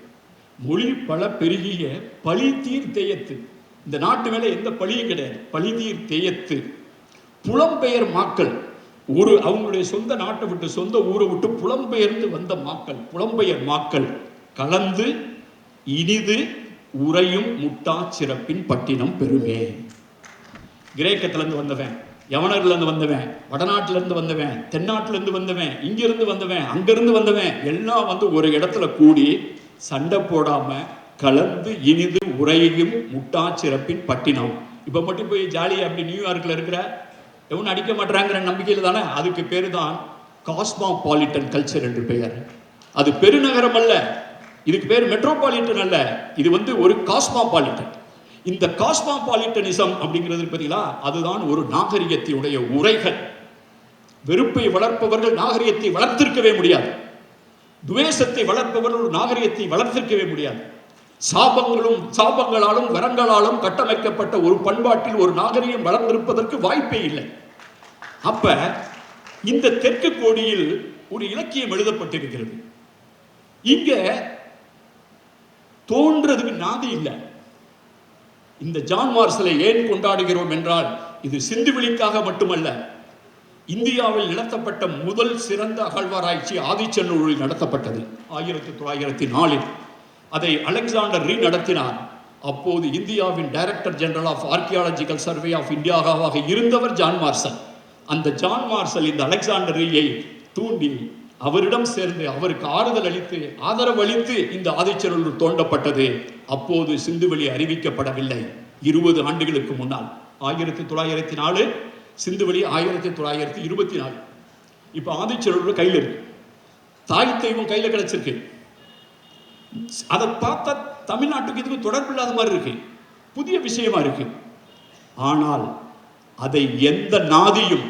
மொழி பல பெருகிய பழிதீர் தேயத்து. இந்த நாட்டு மேல எந்த பழியும் கிடையாது. பழிதீர் தேயத்து. புலம்பெயர் மாக்கள், ஒரு அவங்களுடைய சொந்த நாட்டை விட்டு, சொந்த ஊரை விட்டு புலம்பெயர்ந்து வந்த மாக்கள், புலம்பெயர் மாக்கள் கலந்து இனிது உரையும் முட்டா சிறப்பின் பட்டினம் பெருமே. கிரேக்கத்திலிருந்து வந்தவன், யவனர்லேருந்து வந்தவன், வடநாட்டிலிருந்து வந்தவன், தென்னாட்டிலிருந்து வந்தவன், இங்கிருந்து வந்தவன், அங்கிருந்து வந்தவன் எல்லாம் ஒரு இடத்துல கூடி சண்டை போடாம கலந்து இனிது உரையும் முட்டா சிறப்பின் பட்டினம். இப்ப மட்டும் போய் ஜாலியா அப்படி நியூயார்க்ல இருக்கிற எவனும் அடிக்க மாட்டாங்கிற நம்பிக்கையில் தானே. அதுக்கு பேரு தான் காஸ்மாபாலிட்டன் கல்ச்சர் என்று பெயர். அது பெருநகரம் அல்ல, இதுக்கு பேர் மெட்ரோபாலிட்டன் அல்ல, இது ஒரு காஸ்மாபாலிட்டன். இந்த காஸ்மாபாலிட்டனிசம் அப்படிங்கிறது பார்த்தீங்களா, அதுதான் ஒரு நாகரிகத்தினுடைய உரைகள். வெறுப்பை வளர்ப்பவர்கள் நாகரிகத்தை வளர்த்திருக்கவே முடியாது. துவேஷத்தை வளர்ப்பவர்கள் ஒரு நாகரிகத்தை வளர்த்திருக்கவே முடியாது. சாபங்களாலும் வரங்களாலும் கட்டமைக்கப்பட்ட ஒரு பண்பாட்டில் ஒரு நாகரிகம் வளர்ந்திருப்பதற்கு வாய்ப்பே இல்லை. அப்ப இந்த தெற்கு கோடியில் ஒரு இலக்கியம் எழுதப்பட்டிருக்கிறது. இங்க தோன்றதுக்கு நாதி இல்லை. இந்த ஜான் மார்சலை ஏன் கொண்டாடுகிறோம் என்றால், இது சிந்துவெளிக்காக மட்டுமல்ல, இந்தியாவில் நடத்தப்பட்ட முதல் சிறந்த அகழ்வாராய்ச்சி ஆதிச்சநல்லூரில் நடத்தப்பட்டது 1904. அதை அலெக்சாண்டர் ரீ நடத்தினார். அப்போது இந்தியாவின் director general of archaeological survey of இந்தியாவாக இருந்தவர் ஜான் மார்சல். அந்த ஜான் மார்சல் இந்த அலெக்சாண்டர் ரீயை தூண்டி அவரிடம் சேர்ந்து அவருக்கு ஆதரவு அளித்து இந்த ஆதிச்சநல்லூர் தோண்டப்பட்டது. அப்போது சிந்துவெளி அறிவிக்கப்படவில்லை. 20 ஆண்டுகளுக்கு முன்னால் 1904, சிந்துவெளி 1924. இப்ப ஆதிச்சநல்லூர் கையில் இருக்கு, தாய் தெய்வம் கையில் கிடைச்சிருக்கு. அதை பார்த்தா தமிழ்நாட்டுக்கு இதுக்கு தொடர்பு இல்லாத மாதிரி இருக்கு, புதிய விஷயமா இருக்கு. ஆனால் அதை எந்த நாதியும்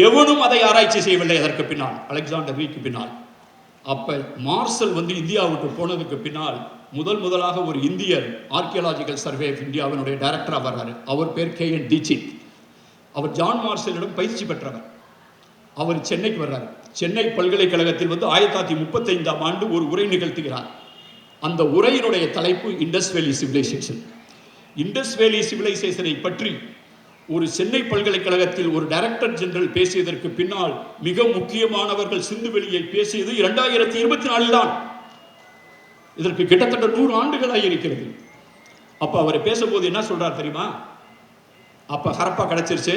எவனும் அதை ஆராய்ச்சி செய்யவில்லை. அதற்கு பின்னால் அலெக்சாண்டர் ரீக்கு பின்னால் அப்ப மார்சல் இந்தியாவுக்கு போனதுக்கு பின்னால் முதலாக ஒரு இந்தியர் ஆர்கியாலஜிக்கல் சர்வே ஆஃப் இந்தியாவினுடைய டைரக்டரா வர்றாரு. அவர் பேர் KN தீட்சித். அவர் ஜான் மார்சலிடம் பயிற்சி பெற்றவர். அவர் சென்னைக்கு வர்றாரு. சென்னை பல்கலைக்கழகத்தில் 1935ஆம் ஆண்டு ஒரு உரை நிகழ்த்துகிறார். அந்த உரையினுடைய தலைப்பு இண்டஸ் வேலி சிவிலைசேஷன். இண்டஸ் வேலி சிவிலைசேஷனை பற்றி ஒரு சென்னை பல்கலைக்கழகத்தில் ஒரு டைரக்டர் ஜெனரல் பேசியதற்கு பின்னால் மிக முக்கியமானவர்கள் சிந்துவெளியை பேசியது 2024 தான். இதற்கு கிட்டத்தட்ட 100 ஆண்டுகளாக இருக்கிறது. அப்ப அவர் பேசும்போது என்ன சொல்றார் தெரியுமா? அப்ப ஹரப்பா கிடைச்சிருச்சு,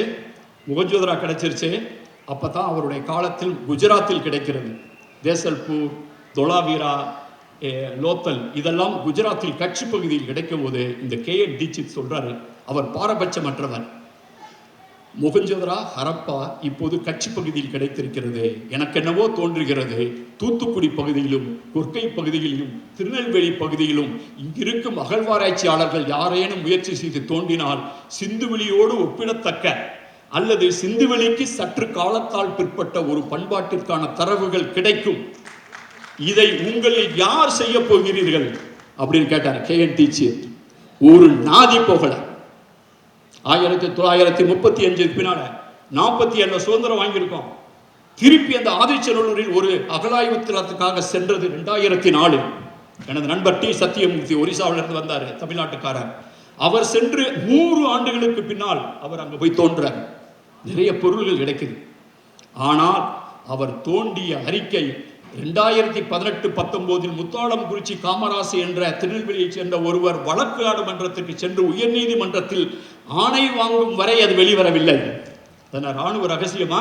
முகஞ்சோதரா கிடைச்சிருச்சு. அப்பதான் அவருடைய காலத்தில் குஜராத்தில் கிடைக்கிறது. தேசல்பூர், தொலாவீரா, லோத்தல் இதெல்லாம் குஜராத்தில் கட்சி பகுதியில் கிடைக்கும் போது இந்த KN தீட்சித் சொல்றாரு, அவர் பாரபட்சமற்றவர். முகஞ்சோதரா, ஹரப்பா இப்போது கட்சி பகுதியில் கிடைத்திருக்கிறது. எனக்கு என்னவோ தோன்றுகிறது, தூத்துக்குடி பகுதியிலும் கொர்க்கை பகுதியிலும் திருநெல்வேலி பகுதியிலும் இங்கிருக்கும் அகழ்வாராய்ச்சியாளர்கள் யாரேனும் முயற்சி செய்து தோண்டினால் சிந்துவெளியோடு ஒப்பிடத்தக்க அல்லது சிந்துவெளிக்கு சற்று காலத்தால் பிற்பட்ட ஒரு பண்பாட்டிற்கான தரவுகள் கிடைக்கும். இதை உங்களில் யார் செய்ய போகிறீர்கள் அப்படின்னு கேட்டார் KN தீட்சித். ஒரு நாதி போகல. 1935 பின்னால 47 சுதந்திரம் வாங்கியிருக்கோம். திருப்பி அந்த ஆதிச்சநல்லூரில் ஒரு அகழாய்வு தளத்துக்காக சென்றது 2004. எனது நண்பர் T சத்தியமூர்த்தி ஒரிசாவிலிருந்து வந்தார், தமிழ்நாட்டுக்காரர். அவர் சென்று 100 ஆண்டுகளுக்கு பின்னால் அவர் அங்க போய் தோன்றார். நிறைய பொருள்கள் கிடைக்குது. ஆனால் அவர் தோண்டிய அறிக்கை 2018-19 முத்தாளம்குறிச்சி காமராசு என்ற திருநெல்வேலியைச் சேர்ந்த ஒருவர் வழக்கு ஆடுமன்றத்திற்கு சென்று உயர்நீதிமன்றத்தில் ஆணை வாங்கும் வரை அது வெளிவரவில்லை. அதனால் ராணுவ ரகசியமா?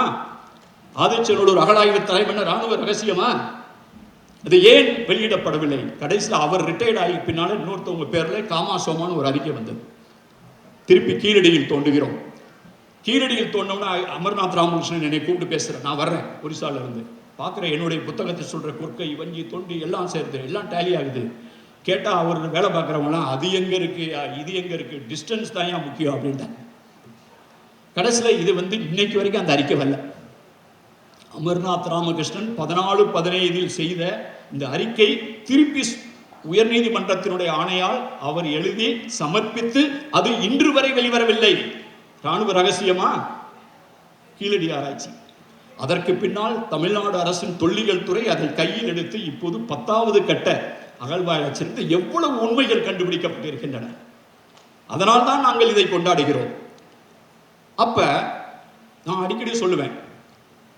ஆதிச்சநல்லூர் அகழாய்வு தலைவர் ராணுவ ரகசியமா? அது ஏன் வெளியிடப்படவில்லை? கடைசியில் அவர் ரிட்டையர்ட் ஆகி பின்னால இன்னொருத்தவங்க பேர்ல காமாசோமான்னு ஒரு அறிக்கை வந்தது. திருப்பி கீழடியில் தோண்டுகிறோம். கீழடியில் தோண்டோம்னா அமர்நாத் ராமகிருஷ்ணன் என்னை கூப்பிட்டு பேசுறேன். நான் வர்றேன் ஒரிசால இருந்து, பார்க்குறேன். என்னுடைய புத்தகத்தை சொல்ற கொற்கை, வஞ்சி, தொண்டி எல்லாம் சேர்த்து எல்லாம் டேலி ஆகுது. கேட்டா அவர் வேலை பார்க்குறவங்களாம் அது எங்க இருக்கு, இது எங்க இருக்கு, டிஸ்டன்ஸ் தான் ஏன் முக்கியம் அப்படின்ட்டாங்க. கடைசியில் இது இன்னைக்கு வரைக்கும் அந்த அறிக்கை வரல. அமர்நாத் ராமகிருஷ்ணன் 14-15 செய்த இந்த அறிக்கை திருப்பி உயர்நீதிமன்றத்தினுடைய ஆணையால் அவர் எழுதி சமர்ப்பித்து அது இன்று வரை வெளிவரவில்லை. ராணுவ ரகசியமா? கீழடி ஆராய்ச்சி. அதற்கு பின்னால் தமிழ்நாடு அரசின் தொல்லியல் துறை அதை கையில் எடுத்து இப்போது 10வது கட்ட அகழ்வாராய்ச்சி எவ்வளவு உண்மைகள் கண்டுபிடிக்கப்பட்டிருக்கின்றன. அதனால் தான் நாங்கள் இதை கொண்டாடுகிறோம். அப்ப நான் அடிக்கடி சொல்லுவேன்,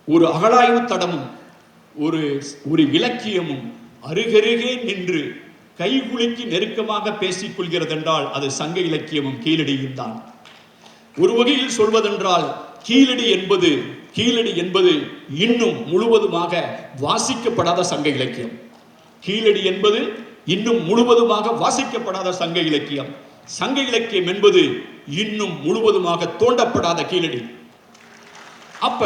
ஒரு அகழாய்வு தடமும் ஒரு இலக்கியமும் அருகருகே நின்று கைகுலுக்கி நெருக்கமாக பேசிக் கொள்கிறது என்றால் அது சங்க இலக்கியமும் கீழடியும் தான். ஒரு வகையில் சொல்வதென்றால் கீழடி என்பது இன்னும் முழுவதுமாக வாசிக்கப்படாத சங்க இலக்கியம். கீழடி என்பது இன்னும் முழுவதுமாக வாசிக்கப்படாத சங்க இலக்கியம். சங்க இலக்கியம் என்பது இன்னும் முழுவதுமாக தோண்டப்படாத கீழடி. அப்ப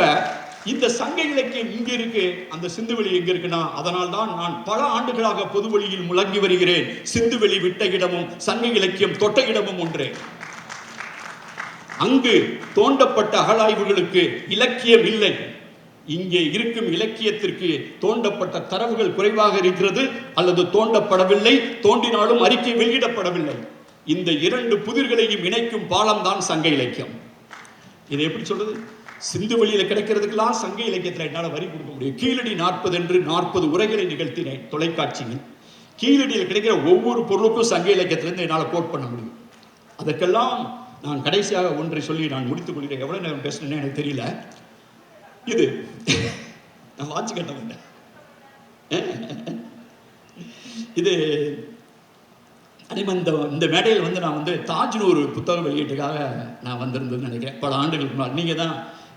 இந்த சங்க இலக்கியம் இங்க இருக்கு, அந்த சிந்துவெளி எங்க இருக்குன்னா, அதனால் தான் நான் பல ஆண்டுகளாக பொதுவெளியில் முழங்கி வருகிறேன், சிந்துவெளி விட்ட இடமும் சங்க இலக்கியம் தொட்ட இடமும் ஒன்றே. அங்கு தோண்டப்பட்ட அகழாய்வுகளுக்கு இலக்கியம் இல்லை, இங்கே இருக்கும் இலக்கியத்திற்கு தோண்டப்பட்ட தரவுகள் குறைவாக இருக்கிறது, அல்லது தோண்டப்படவில்லை, தோண்டினாலும் அறிக்கை வெளியிடப்படவில்லை. இந்த இரண்டு புதிர்களையும் இணைக்கும் பாலம் தான் சங்க இலக்கியம். இதை எப்படி சொல்றது? சிந்து வெளியில கிடைக்கிறதுக்கெல்லாம் சங்க இலக்கியத்தில் என்னால் வரி கொடுக்க முடியும். கீழடி 40 என்று 40 உரைகளை நிகழ்த்தினேன் தொலைக்காட்சியில். கீழடியில் கிடைக்கிற ஒவ்வொரு பொருளுக்கும் சங்க இலக்கியத்திலிருந்து என்னால் கோட் பண்ண முடியும். அதற்கெல்லாம் நான் கடைசியாக ஒன்றை சொல்லி நான் முடித்துக் கொள்கிறேன். எவ்வளவு நேரம் பேசினேன்னு எனக்கு தெரியல. இது நான் வாட்சி கட்ட மாட்டேன். இது இந்த மேடையில் வந்து நான் வந்து தாஜ்னு ஒரு புத்தக வெளியீட்டுக்காக நான் வந்திருந்ததுன்னு நினைக்கிறேன், பல ஆண்டுகளுக்கு முன்னால். நீங்கள் தான்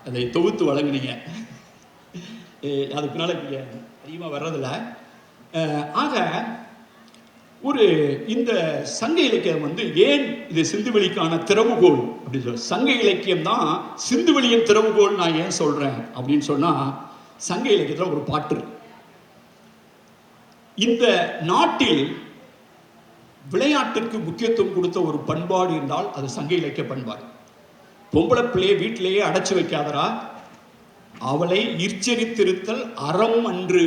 அதை தொகுத்து வழங்குனீங்க. அதுக்கு முன்னால் அதிகமாக வர்றதில்ல. ஆக ஒரு இந்த சங்க இலக்கியம் வந்து ஏன் இது சிந்துவெளிக்கான திறவுகோல் அப்படின்னு சொல்ல, சங்க இலக்கியம் தான் சிந்துவெளியின் திறவுகோல் நான் ஏன் சொல்றேன் அப்படின்னு சொன்னா, சங்க இலக்கியத்தில் ஒரு பாட்டு, இந்த நாட்டில் விளையாட்டிற்கு முக்கியத்துவம் கொடுத்த ஒரு பண்பாடு என்றால் அது சங்க இலக்கிய பண்பாடு. பொம்பளை பிள்ளையை வீட்டிலேயே அடைச்சு வைக்காதரா, அவளை இற்சரித்திருத்தல் அறம் அன்று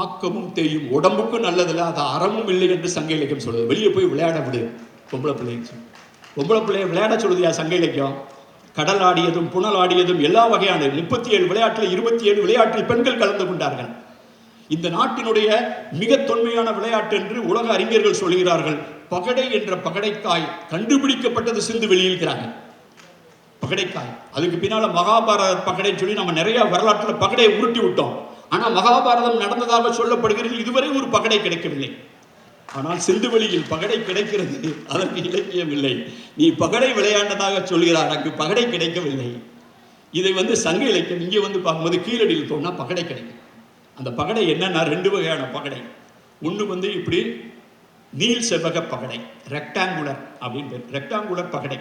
ஆக்கமும் தேயும், உடம்புக்கும் நல்லதில்ல, அது அறமும் இல்லை என்று சங்க இலக்கியம் சொல்லுது. வெளியே போய் விளையாட விடு பொம்பளை பிள்ளைங்க. பொம்பளை பிள்ளையை விளையாட சொல்லுது சங்க இலக்கியம். கடல் ஆடியதும் புனல் ஆடியதும் எல்லா வகையான 37 விளையாட்டில் 27 விளையாட்டில் பெண்கள் கலந்து கொண்டார்கள். இந்த நாட்டினுடைய மிக தொன்மையான விளையாட்டு என்று உலக அறிஞர்கள் சொல்கிறார்கள். பகடை என்ற பகடைக்காய் கண்டுபிடிக்கப்பட்டது சிந்து வெளியிருக்கிறாங்க. பகடைக்காய், அதுக்கு பின்னால மகாபாரத பகடை சொல்லி நம்ம நிறைய வரலாற்றில் பகடையை உருட்டி விட்டோம். ஆனா மகாபாரதம் நடந்ததாக சொல்லப்படுகிறது, இதுவரை ஒரு பகடை கிடைக்கவில்லை. ஆனால் சிந்துவெளியில் பகடை கிடைக்கிறது, அதற்கு இலக்கியம் இல்லை. நீ பகடை விளையாண்டதாக சொல்கிறார், அங்கு பகடை கிடைக்கவில்லை. இதை வந்து சங்க இலக்கியம் இங்கே வந்து பார்க்கும்போது கீழடியில் தோணுனா பகடை கிடைக்கும். அந்த பகடை என்னன்னா 2 வகையான பகடை. ஒன்று வந்து இப்படி நீள் செவ்வக பகடை, ரெக்டாங்குலர் அப்படின்னு பேர். ரெக்டாங்குலர் பகடை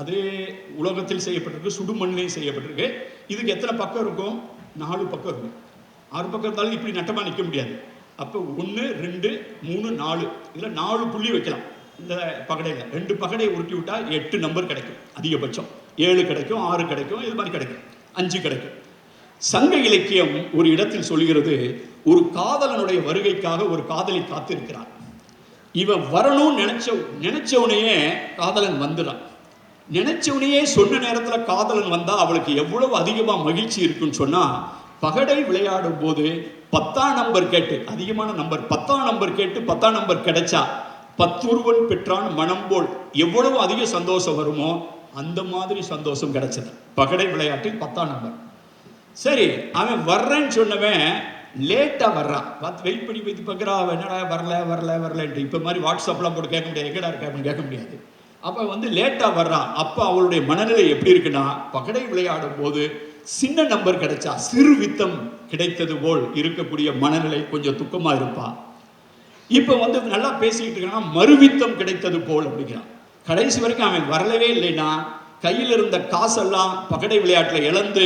அது உலகத்தில் செய்யப்பட்டிருக்கு, சுடுமண்ணிலையும் செய்யப்பட்டிருக்கு. இதுக்கு எத்தனை பக்கம் இருக்கும்? 4 பக்கம் இருக்கும். 6 பக்கம் இருந்தாலும் இப்படி நட்டமாக நிற்க முடியாது. அப்போ 1 2 3 4 இதில் 4 புள்ளி வைக்கலாம். இந்த பகடையில் 2 பகடையை உருட்டி விட்டால் 8 நம்பர் கிடைக்கும், அதிகபட்சம் 7 கிடைக்கும், 6 கிடைக்கும், இது மாதிரி கிடைக்கும், 5 கிடைக்கும். சங்க இலக்கியம் ஒரு இடத்தில் சொல்கிறது, ஒரு காதலனுடைய வருகைக்காக ஒரு காதலி காத்திருக்கிறார். இவன் வரணும்னு நினைச்சவனையே காதலன் வந்துடான். நினைச்சவனையே சொன்ன நேரத்தில் காதலன் வந்தா அவளுக்கு எவ்வளவு அதிகமா மகிழ்ச்சி இருக்குன்னு சொன்னா, பகடை விளையாடும் போது 10ஆம் நம்பர் கேட்டு, அதிகமான நம்பர் 10ஆம் நம்பர் கேட்டு 10ஆம் நம்பர் கிடைச்சா 10 பெற்றான் மனம் போல் எவ்வளவு அதிக சந்தோஷம் வருமோ அந்த மாதிரி சந்தோஷம் கிடைச்சது பகடை விளையாட்டில் 10ஆம் நம்பர். சரி, அவன் வர்றேன்னு சொன்னவன் லேட்டா வர்றான். பார்த்து வெயிட் பண்ணி வைத்து பார்க்குறா, அவன் என்னடா வரலன்ட்டு. இப்போ மாதிரி வாட்ஸ்அப்லாம் போட்டு கேட்க முடியாது, எங்கடா இருக்க அப்படின்னு கேட்க முடியாது. அப்போ வந்து லேட்டா வர்றான். அப்போ அவளுடைய மனநிலை எப்படி இருக்குன்னா, பகடை விளையாடும் போது சின்ன நம்பர் கிடைச்சா சிறு வித்தம் கிடைத்தது போல் இருக்கக்கூடிய மனநிலை, கொஞ்சம் துக்கமா இருப்பா. இப்போ வந்து நல்லா பேசிக்கிட்டு இருக்கான், மறுவித்தம் கிடைத்தது போல் அப்படிங்கிறான். கடைசி வரைக்கும் அவன் வரலவே இல்லைன்னா கையில் இருந்த காசெல்லாம் பகடை விளையாட்டில் இழந்து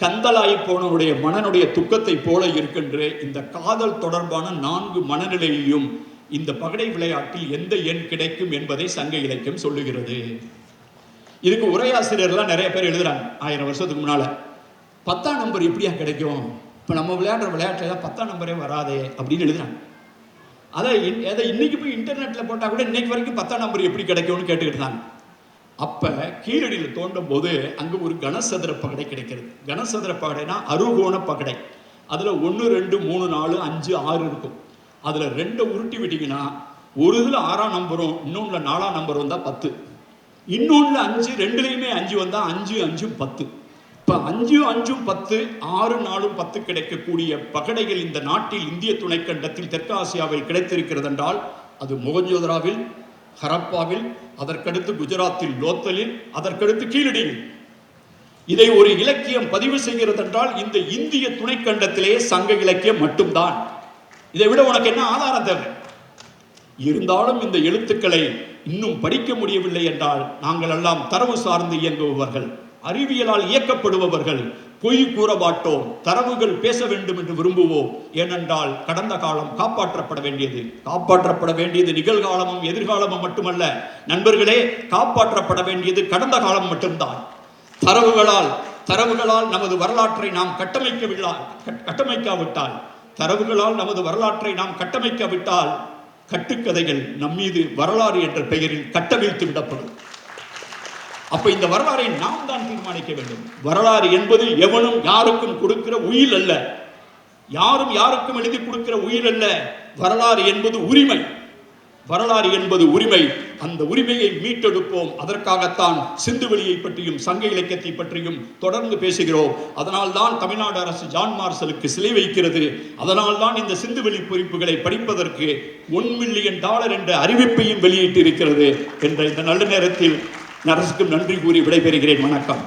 கந்தலாகி போனவனுடைய மனனுடைய துக்கத்தை போல இருக்கின்ற இந்த காதல் தொடர்பான 4 மனநிலையையும் இந்த பகடை விளையாட்டில் எந்த எண் கிடைக்கும் என்பதை சங்க இலக்கியம் சொல்லுகிறது. இதுக்கு உரையாசிரியர்லாம் நிறைய பேர் எழுதுறாங்க 1000 வருஷத்துக்கு முன்னால. 10ஆம் நம்பர் எப்படியா கிடைக்கும், இப்போ நம்ம விளையாடுற விளையாட்டுல 10ஆம் நம்பரே வராதே அப்படின்னு எழுதுறாங்க. அதை இன்னைக்கு போய் இன்டர்நெட்ல போட்டா கூட இன்னைக்கு வரைக்கும் 10ஆம் நம்பர் எப்படி கிடைக்கும்னு கேட்டுக்கிட்டு இருந்தாங்க. அப்ப கீழடியில் தோண்டும் போது அங்கு ஒரு கனசதுர பகடை கிடைக்கிறது. கனசதுர பகடைனா அறுகோண பகடை. அதுல 1 2 3 4 5 6 இருக்கும். அதுல 2 உருட்டி விட்டீங்கன்னா ஒரு இதுல 6ஆம் நம்பரும் இன்னொன்னுல 4ஆம் நம்பர் வந்தா 10, இன்னொன்னுல 5, 2லயுமே 5 வந்தா 5 5 10. இப்ப 5 5 10 6 4 10 கிடைக்கக்கூடிய பகடைகள் இந்த நாட்டில் இந்திய துணைக்கண்டத்தில் தெற்காசியாவில் கிடைத்திருக்கிறது என்றால் அது மொகஞ்சதாரோவில், ஹரப்பாவில், அதற்கடுத்து குஜராத்தில் லோத்தலில், அதற்கடுத்து கீழடியில். இதை ஒரு இலக்கியம் பதிவு செய்கிறது என்றால் இந்த இந்திய துணைக்கண்டத்திலேயே சங்க இலக்கியம் மட்டும்தான். இதை விட உனக்கு என்ன ஆதாரம் தேவை? இருந்தாலும் இந்த எழுத்துக்களை இன்னும் படிக்க முடியவில்லை என்றால் நாங்கள் எல்லாம் தரவு சார்ந்து இயங்குபவர்கள், அறிவியலால் இயக்கப்படுபவர்கள். பொய் கூற மாட்டோம், தரவுகள் பேச வேண்டும் என்று விரும்புவோம். ஏனென்றால் கடந்த காலம் காப்பாற்றப்பட வேண்டியது நிகழ்காலமும் எதிர்காலமும் மட்டுமல்ல நண்பர்களே, காப்பாற்றப்பட வேண்டியது கடந்த காலம் மட்டும்தான். தரவுகளால் நமது வரலாற்றை நாம் கட்டமைக்காவிட்டால் கட்டுக்கதைகள் நம்மீது வரலாறு என்ற பெயரில் கட்டவிழ்த்து விடப்படும். அப்ப இந்த வரலாறை நாம் தான் தீர்மானிக்க வேண்டும். வரலாறு என்பது எவனும் யாருக்கும் கொடுக்கிற உயில் அல்ல, யாரும் யாருக்கும் எழுதி கொடுக்கிற உயில் அல்ல. வரலாறு என்பது உரிமை. அந்த உரிமையை மீட்டெடுப்போம். அதற்காகத்தான் சிந்துவெளியை பற்றியும் சங்க இலக்கியத்தை பற்றியும் தொடர்ந்து பேசுகிறோம். அதனால் தான் தமிழ்நாடு அரசு ஜான் மார்சலுக்கு சிலை வைக்கிறது. அதனால் தான் இந்த சிந்துவெளி குறிப்புகளை படிப்பதற்கு $1 மில்லியன் என்ற அறிவிப்பையும் வெளியிட்டு இருக்கிறது என்ற இந்த நல்ல நேரத்தில் அரசுக்கும் நன்றி கூறி விடைபெறுகிறேன். வணக்கம்.